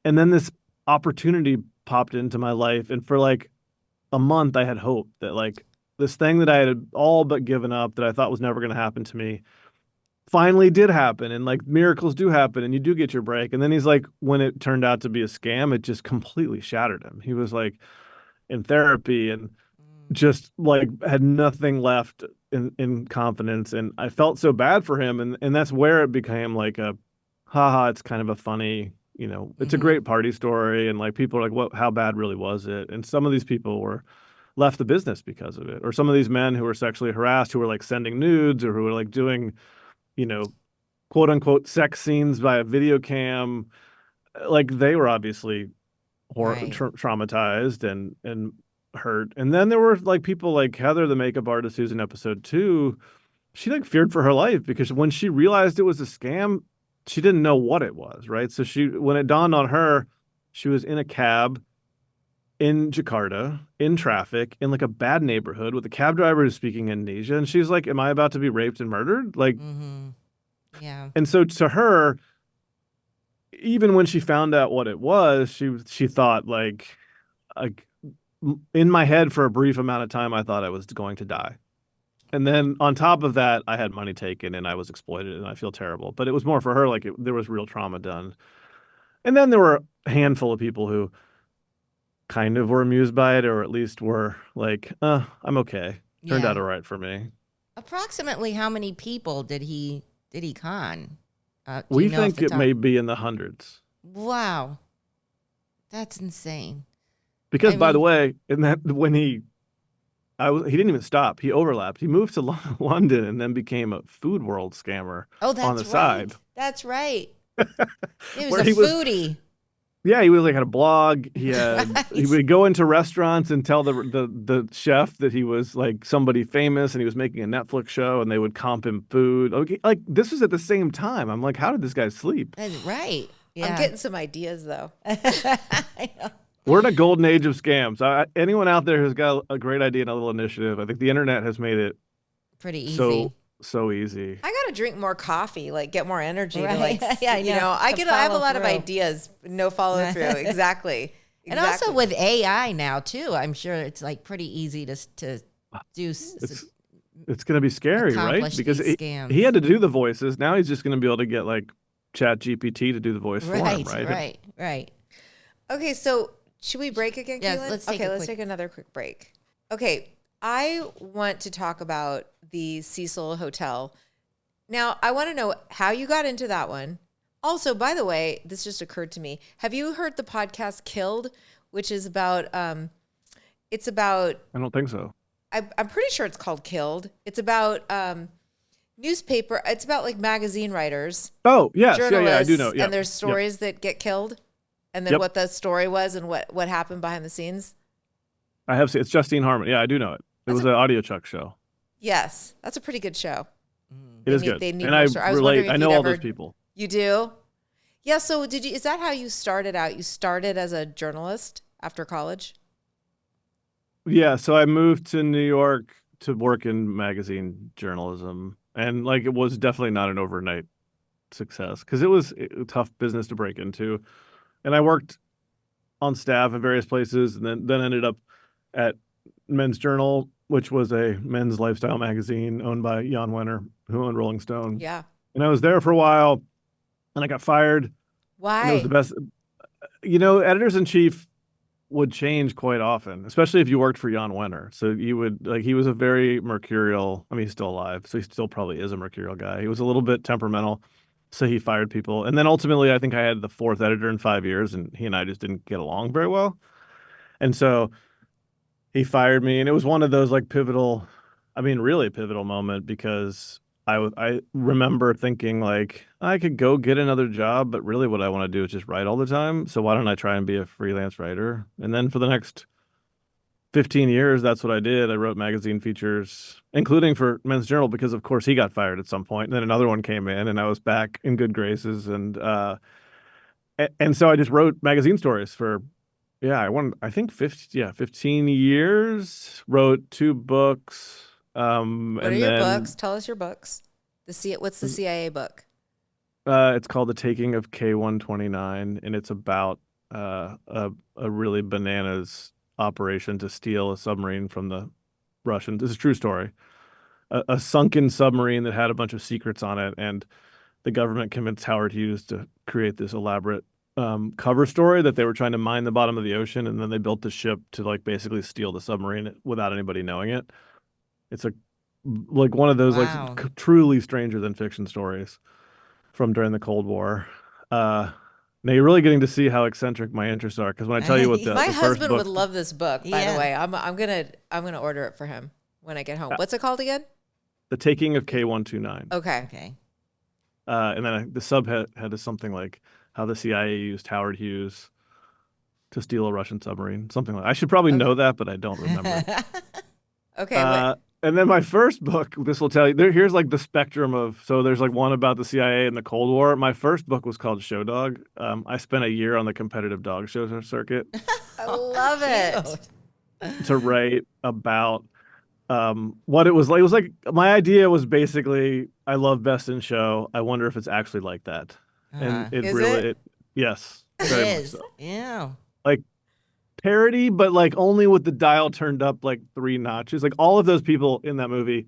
And then this opportunity popped into my life. And for like a month, I had hope that like this thing that I had all but given up that I thought was never going to happen to me finally did happen. And like miracles do happen and you do get your break. And then he's like, when it turned out to be a scam, it just completely shattered him. He was like in therapy and just like had nothing left in confidence. And I felt so bad for him. And that's where it became like a, haha, it's kind of a funny, you know, it's a great party story. And like people are like, what, how bad really was it? And some of these people were left the business because of it. Or some of these men who were sexually harassed, who were like sending nudes or who were like doing, you know, quote unquote sex scenes by a video cam, like they were obviously Right. traumatized and hurt. And then there were like people like Heather, the makeup artist who's in episode 2, she like feared for her life because when she realized it was a scam, she didn't know what it was, right? So when it dawned on her, she was in a cab in Jakarta, in traffic, in like a bad neighborhood with a cab driver who's speaking Indonesia. And she's like, am I about to be raped and murdered? Like, Yeah. and so to her, even when she found out what it was, she thought like in my head for a brief amount of time, I thought I was going to die. And then on top of that, I had money taken and I was exploited and I feel terrible. But it was more for her, like there was real trauma done. And then there were a handful of people who kind of were amused by it, or at least were like, I'm okay. Turned Yeah. out all right for me. Approximately how many people did he con? Do We you know off think the it top? may be in the hundreds. Wow, that's insane. Because I by the mean, way, in that when he didn't even stop. He overlapped. He moved to London and then became a Food World scammer oh, on the that's side, right. That's right. He was where a he was. foodie. Yeah, he was like had a blog. He Right. would go into restaurants and tell the chef that he was like somebody famous and he was making a Netflix show, and they would comp him food. Like this was at the same time. I'm like, how did this guy sleep? That's right. I'm Yeah. getting some ideas though. I know. We're in a golden age of scams. Anyone out there who's got a great idea and a little initiative, I think the internet has made it Pretty so easy. easy. I gotta drink more coffee, like get more energy to Right. like, Yeah, I you know, know, I to have a follow lot of through. ideas, no follow through. Exactly. And also Exactly. with AI now too, I'm sure it's like pretty easy to do It's going to be scary, right? accomplish Because these he scams. had to do the voices. Now he's just going to be able to get like Chat GPT to do the voice for him, Right, right? right. Okay, so should we break again, Yeah, Keelan? let's take okay, a let's quick- take another quick break. Okay, I want to talk about the Cecil Hotel. Now, I want to know how you got into that one. Also, by the way, this just occurred to me. Have you heard the podcast Killed, which is about it's about I don't think so. I'm pretty sure it's called Killed. It's about newspaper. It's about like magazine writers, Oh, yes. Yeah, journalists, I do know. Yeah. and there's stories that get killed, and then Yep. what the story was and what happened behind the scenes. I have seen it's Justine Harmon. Yeah, I do know it. It was an Audio Chuck show. Yes, that's a pretty good show. It is good. They need and more I story. I was wondering relate. if I know you'd all ever- those people. You do? Yeah. So did you? Is that how you started out? You started as a journalist after college? Yeah, so I moved to New York to work in magazine journalism, and like it was definitely not an overnight success because it was a tough business to break into. And I worked on staff at various places, and then ended up at Men's Journal, which was a men's lifestyle magazine owned by Jan Wenner, who owned Rolling Stone. Yeah. And I was there for a while, and I got fired. And it was Why? the best. Editors in chief would change quite often, especially if you worked for Jan Wenner. So you would like he was a very mercurial. I mean, he's still alive, so he still probably is a mercurial guy. He was a little bit temperamental, so he fired people. And then ultimately, I think I had the fourth editor in 5 years, and he and I just didn't get along very well. And so he fired me, and it was one of those like pivotal, I mean, really pivotal moment because I remember thinking like I could go get another job, but really what I want to do is just write all the time. So why don't I try and be a freelance writer? And then for the next 15 years, that's what I did. I wrote magazine features, including for Men's Journal, because of course he got fired at some point. And then another one came in, and I was back in good graces. And so I just wrote magazine stories for, I think 15 years, wrote 2 books. What are And your then books? Tell us your books. What's the CIA book? it's called The Taking of K-129, and it's about a really bananas operation to steal a submarine from the Russians. It's a true story. A sunken submarine that had a bunch of secrets on it, and the government convinced Howard Hughes to create this elaborate cover story that they were trying to mine the bottom of the ocean, and then they built the ship to like basically steal the submarine without anybody knowing it. It's like one of those Wow. like truly stranger than fiction stories from during the Cold War. Now you're really getting to see how eccentric my interests are because when I tell you what My the first husband book, would love this book. By Yeah. the way, I'm gonna order it for him when I get home. What's it called again? The Taking of K-129, Okay. Okay. and then the subhead is something like how the CIA used Howard Hughes to steal a Russian submarine, something like. I should probably know that, but I don't remember. Okay. And then my first book, this will tell you, here's like the spectrum of, so there's like one about the CIA and the Cold War. My first book was called Show Dog. I spent a year on the competitive dog show circuit I love it. Cute. to write about what it was like. It was like, my idea was basically, I love Best in Show. I wonder if it's actually like that. And it Is really, it? yes, It very much is. so. Yeah. Like parody, but like only with the dial turned up like 3 notches. Like all of those people in that movie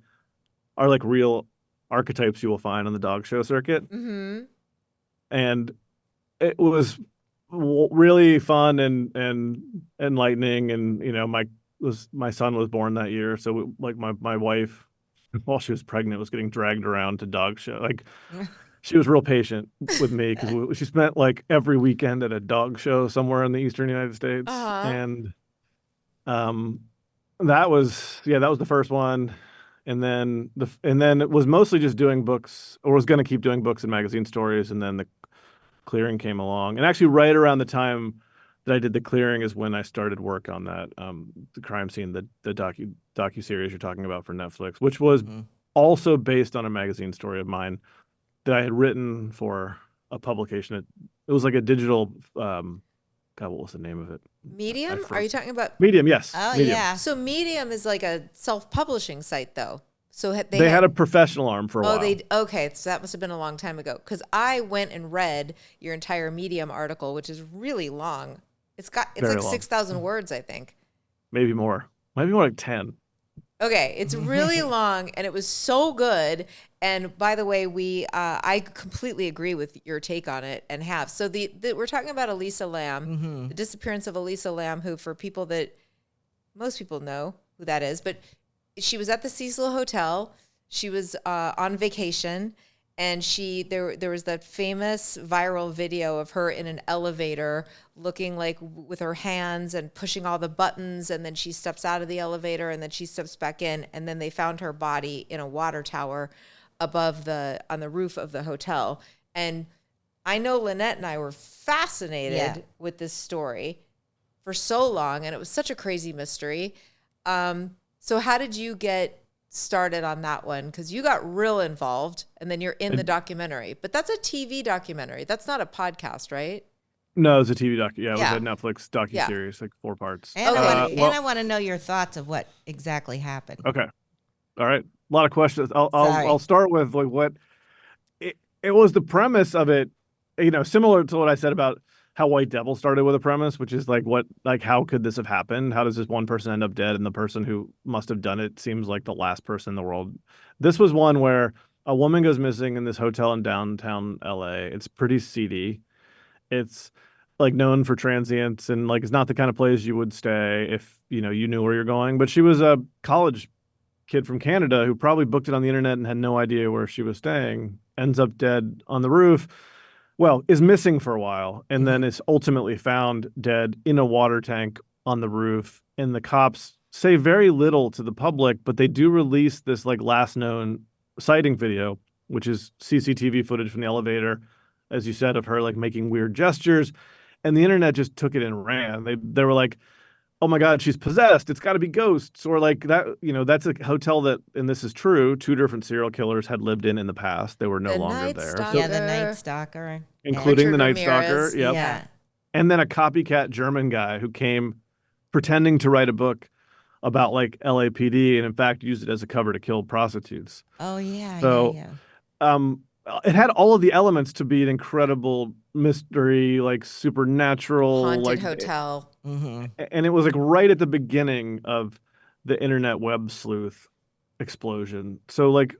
are like real archetypes you will find on the dog show circuit. Mm-hmm. And it was really fun and enlightening. And my son was born that year, so like my wife, while she was pregnant, was getting dragged around to dog show. Like she was real patient with me because she spent like every weekend at a dog show somewhere in the eastern United States, Uh-huh. and um, that was the first one. And then it was mostly just doing books, or was going to keep doing books and magazine stories, and then the clearing came along. And actually, right around the time that I did the clearing is when I started work on that, the crime scene, the docu series you're talking about for Netflix, which was also based on a magazine story of mine that I had written for a publication. It was like a digital, God, what was the name of it? Medium? Are you talking about? Medium, yes. Oh Medium. yeah. So Medium is like a self-publishing site, though. So They had a professional arm for a while. Okay, so that must have been a long time ago. Because I went and read your entire Medium article, which is really long. It's Very like long. 6,000 words, I think. Maybe more like 10. Okay, it's really long, and it was so good. And by the way, I completely agree with your take on it, and have. So we're talking about Elisa Lam, the disappearance of Elisa Lam, who, for people that most people know who that is, but she was at the Cecil Hotel. She was on vacation, and there was that famous viral video of her in an elevator looking like with her hands and pushing all the buttons, and then she steps out of the elevator and then she steps back in, and then they found her body in a water tower on the roof of the hotel. And I know Lynette and I were fascinated with this story for so long, and it was such a crazy mystery. So how did you get started on that one? Because you got real involved, and then you're in the documentary. But that's a TV documentary. That's not a podcast, right? No, it was a TV doc. Yeah, it Yeah. was a Netflix docuseries, like 4 parts. And, Okay. I want to know your thoughts of what exactly happened. Okay. All right. A lot of questions. Sorry. I'll start with like what it was, the premise of it, similar to what I said about how White Devil started with a premise, which is how could this have happened? How does this one person end up dead? And the person who must have done it seems like the last person in the world. This was one where a woman goes missing in this hotel in downtown LA. It's pretty seedy. It's like known for transients, and like it's not the kind of place you would stay if you knew where you're going. But she was a college kid from Canada who probably booked it on the internet and had no idea where she was staying. Ends up dead on the roof. Well, is missing for a while, and then is ultimately found dead in a water tank on the roof. And the cops say very little to the public, but they do release this like last known sighting video, which is CCTV footage from the elevator, as you said, of her like making weird gestures. And the internet just took it and ran. They were like, oh my God, she's possessed. It's got to be ghosts. Or like that, that's a hotel that, and this is true, 2 different serial killers had lived in the past. They were no The longer Night there. Stalker. Yeah, the Night Stalker. Including the Richard Night Stalker. Ramirez. Yep. Yeah. And then a copycat German guy who came pretending to write a book about like LAPD, and in fact used it as a cover to kill prostitutes. Oh yeah. So, it had all of the elements to be an incredible mystery, like supernatural, Haunted like hotel. and it was like right at the beginning of the internet web sleuth explosion. So like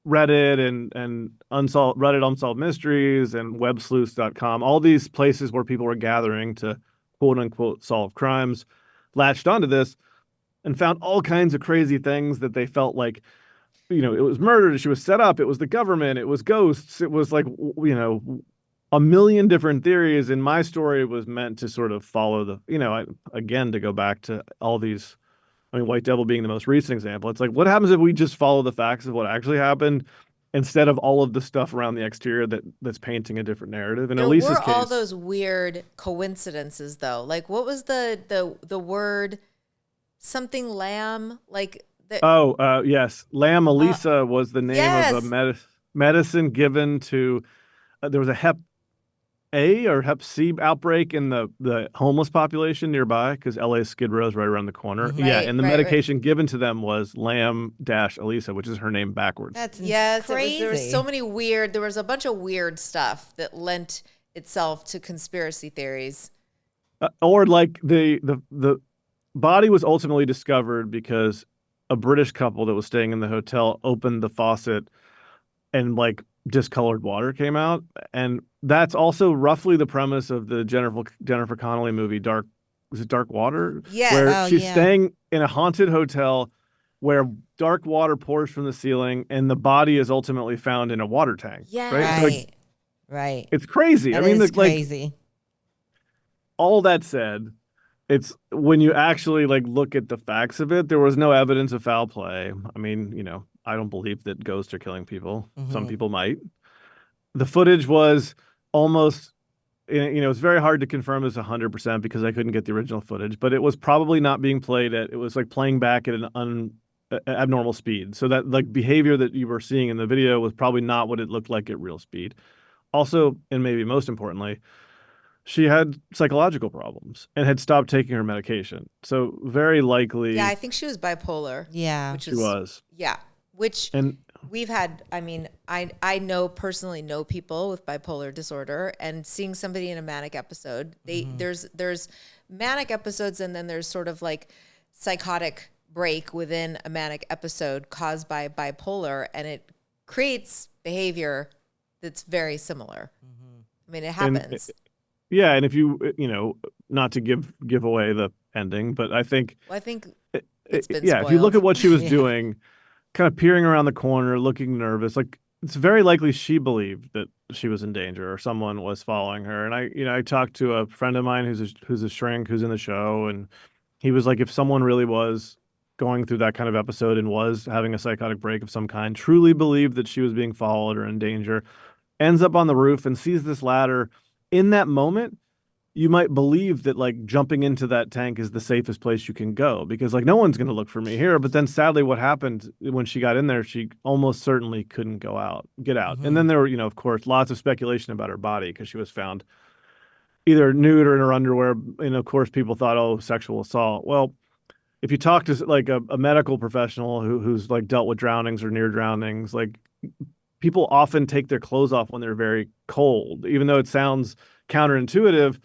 Reddit and Reddit Unsolved Mysteries and websleuths.com, all these places where people were gathering to quote unquote solve crimes, latched onto this and found all kinds of crazy things that they felt like, it was murdered, she was set up, it was the government, it was ghosts, it was like, a million different theories. And my story was meant to sort of follow again, to go back to all these, White Devil being the most recent example. It's like, what happens if we just follow the facts of what actually happened instead of all of the stuff around the exterior that's painting a different narrative? In Elisa's There were case, all those weird coincidences, though. Like, what was the word? Something lamb? Like, yes. Lamb Elisa was the name yes. of a medicine given to, there was a Hep A or Hep C outbreak in the homeless population nearby, because LA's Skid Row is right around the corner. Yeah, and the medication given to them was Lamb-Elisa, which is her name backwards. That's crazy. crazy. There was a bunch of weird stuff that lent itself to conspiracy theories. Or like the body was ultimately discovered because a British couple that was staying in the hotel opened the faucet and like discolored water came out, and that's also roughly the premise of the Jennifer Connelly movie Dark. Was it Dark Water? Where Yes. Oh she's yeah. staying in a haunted hotel where dark water pours from the ceiling, and the body is ultimately found in a water tank. Right. So like, Yes. Right. Right. it's crazy. I That mean, is like crazy. all that said, it's when you actually like look at the facts of it, there was no evidence of foul play. I mean, I don't believe that ghosts are killing people. Some Hmm. people might. The footage was almost, it's very hard to confirm this 100% because I couldn't get the original footage, but it was probably not being played at, it was like playing back at an abnormal speed. So that like behavior that you were seeing in the video was probably not what it looked like at real speed. Also, and maybe most importantly, she had psychological problems and had stopped taking her medication. So very Yeah, likely I think she was bipolar, Yeah. which she is was. yeah, which And we've had. I mean, I know personally know people with bipolar disorder, and seeing somebody in a manic episode, there's manic episodes, and then there's sort of like psychotic break within a manic episode caused by bipolar, and it creates behavior that's very similar. I mean, it and happens. yeah, and if not to give away the ending, but I think Well, I think it's been yeah, if you look spoiled. at what she was Yeah. doing, kind of peering around the corner, looking nervous, like it's very likely she believed that she was in danger or someone was following her. And I talked to a friend of mine who's a shrink who's in the show, and he was like, if someone really was going through that kind of episode and was having a psychotic break of some kind, truly believed that she was being followed or in danger, ends up on the roof and sees this ladder in that moment, you might believe that like jumping into that tank is the safest place you can go because like no one's going to look for me here. But then sadly, what happened when she got in there, she almost certainly couldn't get out. And Hmm. then there were, of course, lots of speculation about her body because she was found either nude or in her underwear. And of course, people thought, oh, sexual assault. Well, if you talk to like a medical professional who's like dealt with drownings or near drownings, like people often take their clothes off when they're very cold, even though it sounds counterintuitive.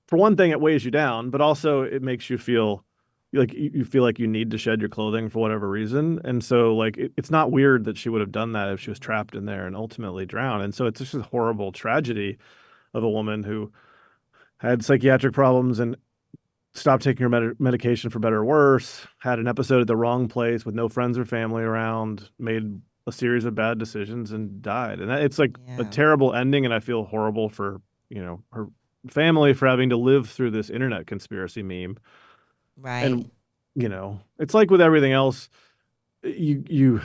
For one thing, it weighs you down, but also it makes you feel like you feel like you need to shed your clothing for whatever reason. And so like it's not weird that she would have done that if she was trapped in there and ultimately drowned. And so it's just a horrible tragedy of a woman who had psychiatric problems and stopped taking her medication for better or worse, had an episode at the wrong place with no friends or family around, made a series of bad decisions and died. And it's like a Yeah. terrible ending. And I feel horrible for, her family for having to live through this internet conspiracy meme. Right. And, it's like with everything else, you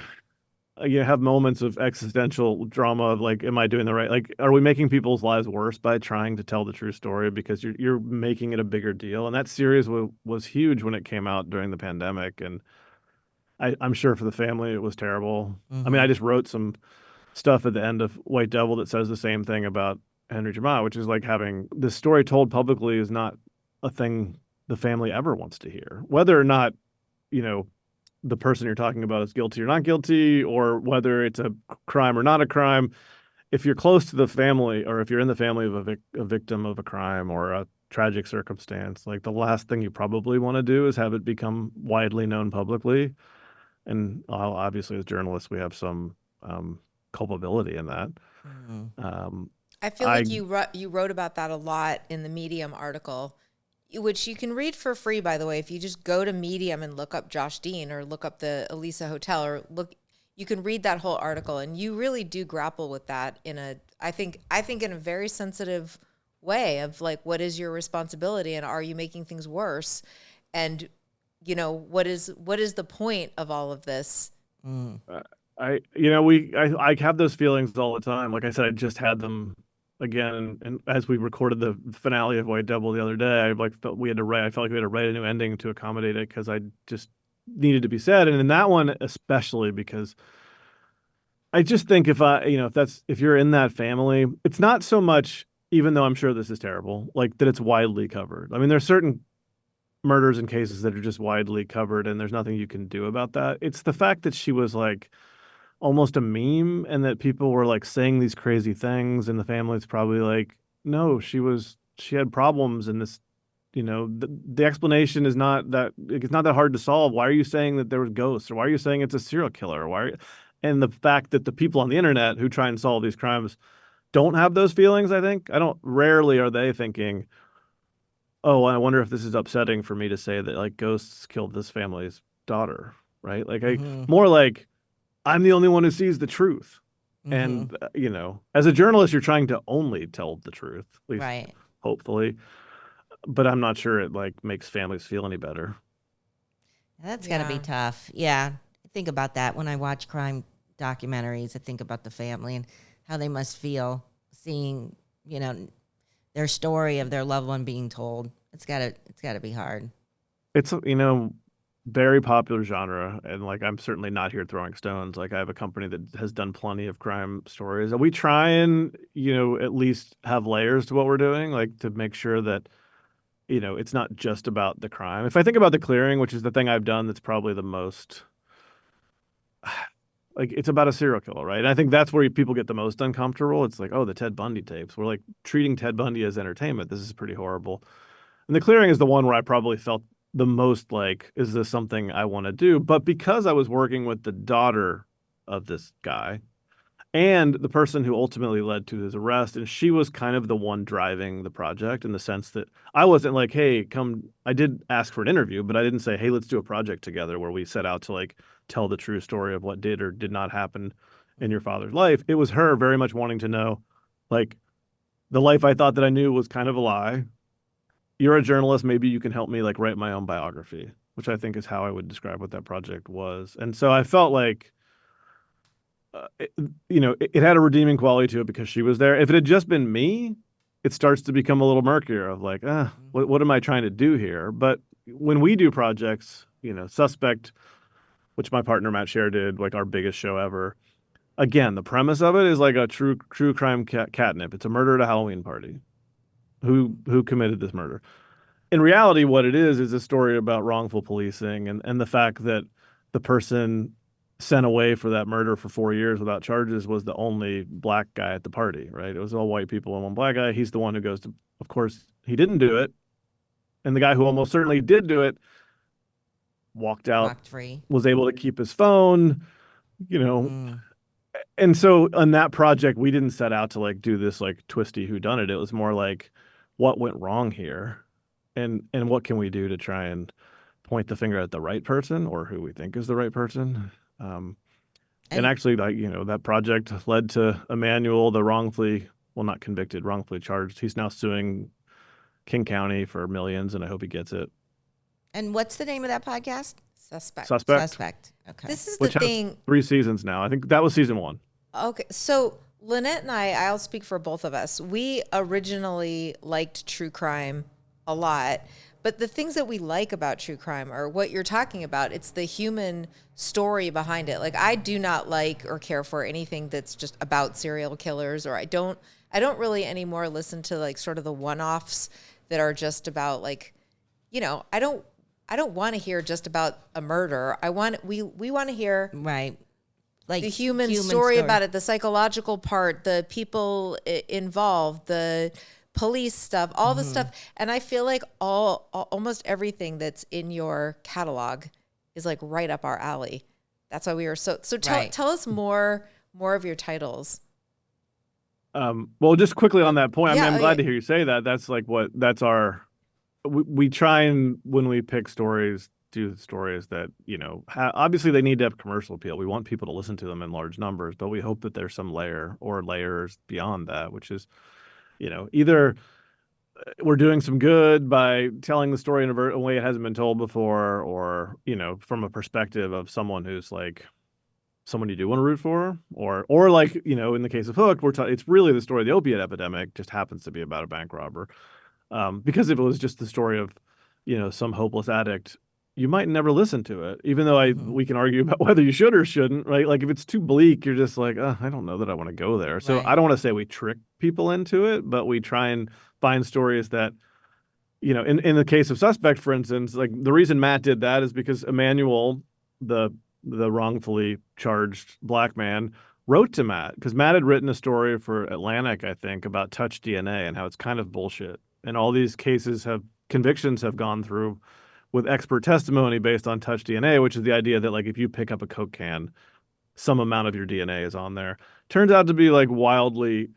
have moments of existential drama of like, am I doing the right? Like, are we making people's lives worse by trying to tell the true story because you're making it a bigger deal? And that series was huge when it came out during the pandemic, and I'm sure for the family it was terrible. I mean, Hmm. I just wrote some stuff at the end of White Devil that says the same thing about Henry Jamal, which is like having this story told publicly is not a thing the family ever wants to hear, whether or not you know the person you're talking about is guilty or not guilty, or whether it's a crime or not a crime. If you're close to the family, or if you're in the family of a victim of a crime or a tragic circumstance, like the last thing you probably want to do is have it become widely known publicly. And obviously, as journalists, we have some culpability in that. Hmm. Um, I feel I like you wrote about that a lot in the Medium article, which you can read for free, by the way. If you just go to Medium and look up Josh Dean or look up the Elisa Hotel or look, you can read that whole article, and you really do grapple with that in a, I think in a very sensitive way of like, what is your responsibility, and are you making things worse, and what is the point of all of this? Mm. I have those feelings all the time. Like I said, I just had them again, and as we recorded the finale of White Devil the other day, I like felt we had to write. I felt like we had to write a new ending to accommodate it because I just needed to be said, and in that one especially because I just think if you're in that family, it's not so much. Even though I'm sure this is terrible, like that it's widely covered. I mean, there's certain murders and cases that are just widely covered, and there's nothing you can do about that. It's the fact that she was like almost a meme and that people were like saying these crazy things and the family's probably like no, she had problems, and this the explanation is not that it's not that hard to solve. Why are you saying that there was ghosts, or why are you saying it's a serial killer? Why are you, And the fact that the people on the internet who try and solve these crimes don't have those feelings, I think. Rarely are they thinking, oh, I wonder if this is upsetting for me to say that like ghosts killed this family's daughter, right? Like more like I'm the only one who sees the truth. And as a journalist, you're trying to only tell the truth, at least Right. hopefully. But I'm not sure it like makes families feel any better. That's got to be Yeah. tough. Yeah. I think about that when I watch crime documentaries. I think about the family and how they must feel seeing, their story of their loved one being told. It's got to be hard. It's, very popular genre. And like, I'm certainly not here throwing stones. Like, I have a company that has done plenty of crime stories. And we try and, at least have layers to what we're doing, like to make sure that, it's not just about the crime. If I think about The Clearing, which is the thing I've done that's probably the most, like, it's about a serial killer, right? And I think that's where people get the most uncomfortable. It's like, oh, the Ted Bundy tapes. We're like treating Ted Bundy as entertainment. This is pretty horrible. And The Clearing is the one where I probably felt the most like, is this something I want to do? But because I was working with the daughter of this guy and the person who ultimately led to his arrest, and she was kind of the one driving the project in the sense that I wasn't like, hey, come. I did ask for an interview, but I didn't say, hey, let's do a project together where we set out to like tell the true story of what did or did not happen in your father's life. It was her very much wanting to know, like, the life I thought that I knew was kind of a lie. You're a journalist, maybe you can help me like write my own biography, which I think is how I would describe what that project was. And so I felt like it had a redeeming quality to it because she was there. If it had just been me, it starts to become a little murkier of like, what am I trying to do here? But when we do projects, Suspect, which my partner Matt Scher did, like our biggest show ever. Again, the premise of it is like a true crime catnip. It's a murder at a Halloween party. Who committed this murder? In reality, what it is a story about wrongful policing and the fact that the person sent away for that murder for 4 years without charges was the only black guy at the party, right? It was all white people and one black guy. He's the one who goes to, of course, he didn't do it. And the guy who almost certainly did do it walked out, Walked free. was able to keep his phone, And so on that project, we didn't set out to like do this like twisty whodunit. It was more like, what went wrong here? And what can we do to try and point the finger at the right person or who we think is the right person? And actually, like, that project led to Emmanuel, the not convicted, wrongfully charged. He's now suing King County for millions, and I hope he gets it. And what's the name of that podcast? Suspect. Suspect. Okay. This is Which the has thing. 3 seasons now. I think that was season 1. Okay, so Lynette and I'll speak for both of us. We originally liked true crime a lot, but the things that we like about true crime are what you're talking about. It's the human story behind it. Like, I do not like or care for anything that's just about serial killers, or I don't really anymore listen to like sort of the one-offs that are just about like, I don't want to hear just about a murder. We want to hear Right. Like the human story about it, the psychological part, the people involved, the police stuff, all the stuff. And I feel like almost everything that's in your catalog is like right up our alley. That's why we were so tell us more of your titles. Well, just quickly on that point, I mean, Yeah, I'm glad to hear you say that. That's like we try and, when we pick stories, do stories that, obviously they need to have commercial appeal. We want people to listen to them in large numbers, but we hope that there's some layer or layers beyond that, which is, either we're doing some good by telling the story in a way it hasn't been told before, or, from a perspective of someone who's like someone you do want to root for, or like, in the case of Hook, it's really the story of the opiate epidemic, just happens to be about a bank robber. Because if it was just the story of, some hopeless addict, you might never listen to it, even though we can argue about whether you should or shouldn't, right? Like, if it's too bleak, you're just like, I don't know that I want to go there. So Right. I don't want to say we trick people into it, but we try and find stories that, in the case of Suspect, for instance, like the reason Matt did that is because Emmanuel, the wrongfully charged black man, wrote to Matt, because Matt had written a story for Atlantic, I think, about touch DNA and how it's kind of bullshit. And all these convictions have gone through with expert testimony based on touch DNA, which is the idea that, like, if you pick up a Coke can, some amount of your DNA is on there. Turns out to be like wildly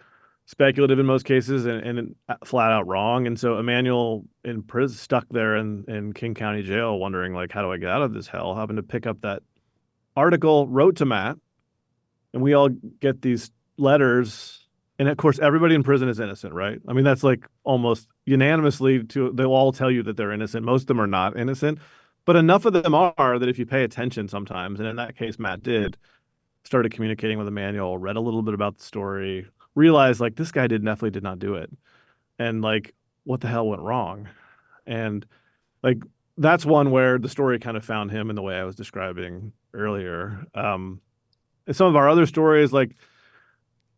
speculative in most cases and flat out wrong. And so Emmanuel in prison, stuck there in King County Jail, wondering like, how do I get out of this hell? Happened to pick up that article, wrote to Matt, and we all get these letters. And of course, everybody in prison is innocent, right? I mean, that's like almost unanimously they'll all tell you that they're innocent. Most of them are not innocent, but enough of them are that if you pay attention sometimes, and in that case, Matt did, started communicating with Emmanuel, read a little bit about the story, realized like this guy definitely did not do it. And like, what the hell went wrong? And like, that's one where the story kind of found him in the way I was describing earlier. And some of our other stories, like,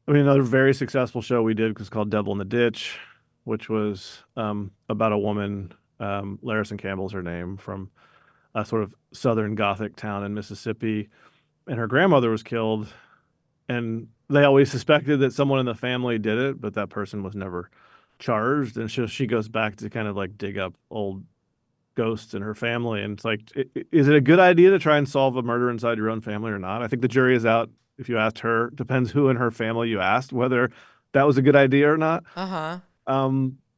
I mean, another very successful show we did was called Devil in the Ditch, which was about a woman, Larison Campbell's her name, from a sort of southern Gothic town in Mississippi. And her grandmother was killed. And they always suspected that someone in the family did it, but that person was never charged. And she goes back to kind of like dig up old ghosts in her family. And it's like, is it a good idea to try and solve a murder inside your own family or not? I think the jury is out. If you asked her, depends who in her family you asked, whether that was a good idea or not.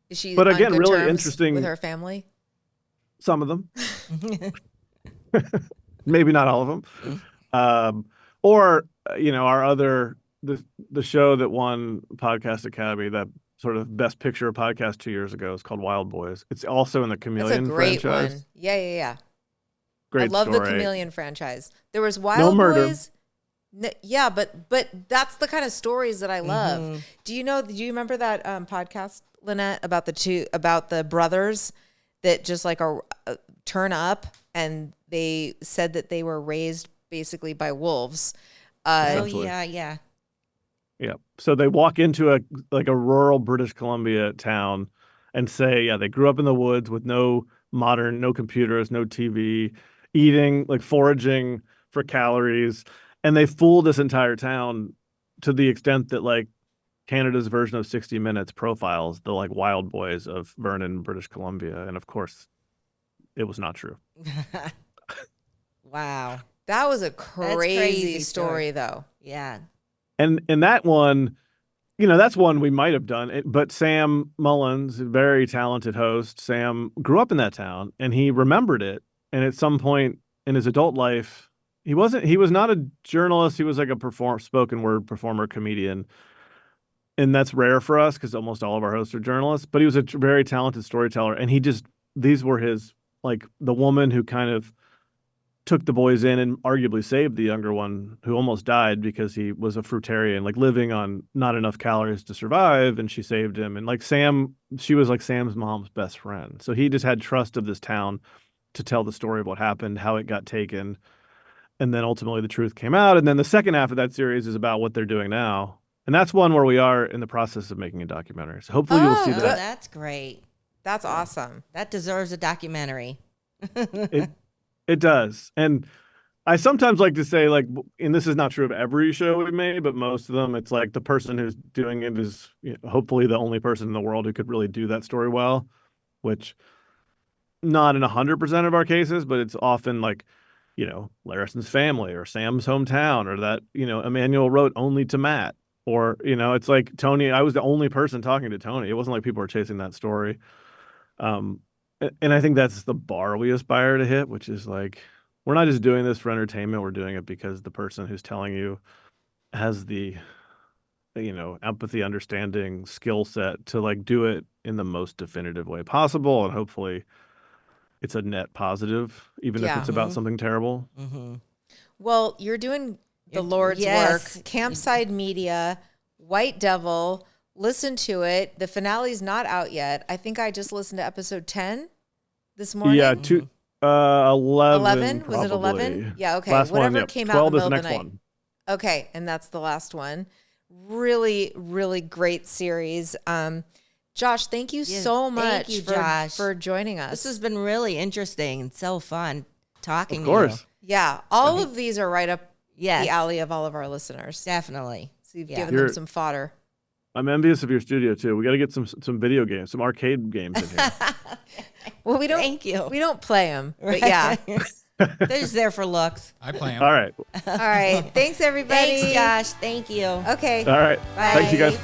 Is she but on again, good really terms interesting with her family? Some of them, maybe not all of them. Or our other the show that won Podcast Academy, that sort of Best Picture podcast 2 years ago, is called Wild Boys. It's also in the Chameleon That's a great franchise. one. Yeah. Great I love story. the Chameleon franchise. There was No Wild murder. Boys. Yeah, but that's the kind of stories that I love. Do you remember that podcast, Lynette, about the brothers that just like are turn up, and they said that they were raised basically by wolves. Oh Essentially. yeah. Yeah. So they walk into a rural British Columbia town and say, yeah, they grew up in the woods with no computers, no TV, eating, like foraging for calories. And they fool this entire town to the extent that like Canada's version of 60 Minutes profiles the like wild boys of Vernon, British Columbia. And of course, it was not true. Wow. That was a crazy crazy story. story, though. Yeah. And that one, that's one we might have done. But Sam Mullins, a very talented host, Sam grew up in that town and he remembered it. And at some point in his adult life, he was not a journalist. He was like a spoken word performer, comedian. And that's rare for us because almost all of our hosts are journalists. But he was a very talented storyteller. And these were his, like the woman who kind of took the boys in and arguably saved the younger one who almost died because he was a fruitarian, like living on not enough calories to survive. And she saved him. And like she was like Sam's mom's best friend. So he just had trust of this town to tell the story of what happened, how it got taken. And then ultimately the truth came out. And then the second half of that series is about what they're doing now. And that's one where we are in the process of making a documentary. So hopefully you'll see Oh, that. that's great. That's awesome. That deserves a documentary. It does. And I sometimes like to say, like, and this is not true of every show we made, but most of them, it's like the person who's doing it is hopefully the only person in the world who could really do that story well, which not in 100% of our cases, but it's often like, Larison's family or Sam's hometown, or that, Emmanuel wrote only to Matt, or, it's like Tony, I was the only person talking to Tony. It wasn't like people were chasing that story. And I think that's the bar we aspire to hit, which is like, we're not just doing this for entertainment. We're doing it because the person who's telling you has the, empathy, understanding, skill set to like do it in the most definitive way possible. And hopefully it's a net positive, even if it's about something terrible. Mm-hmm. Well, you're doing the Lord's yes. work. Campside Media, White Devil. Listen to it. The finale's not out yet. I think I just listened to episode 10 this morning. Yeah, 11. 11? Was it 11? probably. Yeah, okay. Last Whatever one, yep. came out in 12 the is middle the of the next night. one. Okay, and that's the last one. Really, really great series. Josh, thank you so much Josh. for joining us. This has been really interesting and so fun talking Of to you. course. Yeah, all of these are right up Yes. the alley of all of our listeners. Definitely. So you've Yeah. given them some fodder. I'm envious of your studio too. We got to get some video games, some arcade games in here. Well, we don't. Thank you. We don't play them, but yeah. They're just there for looks. I play 'em. All right. All right. Thanks, everybody. Thanks, Josh. Thank you. Okay. All right. Bye. Thanks, you guys.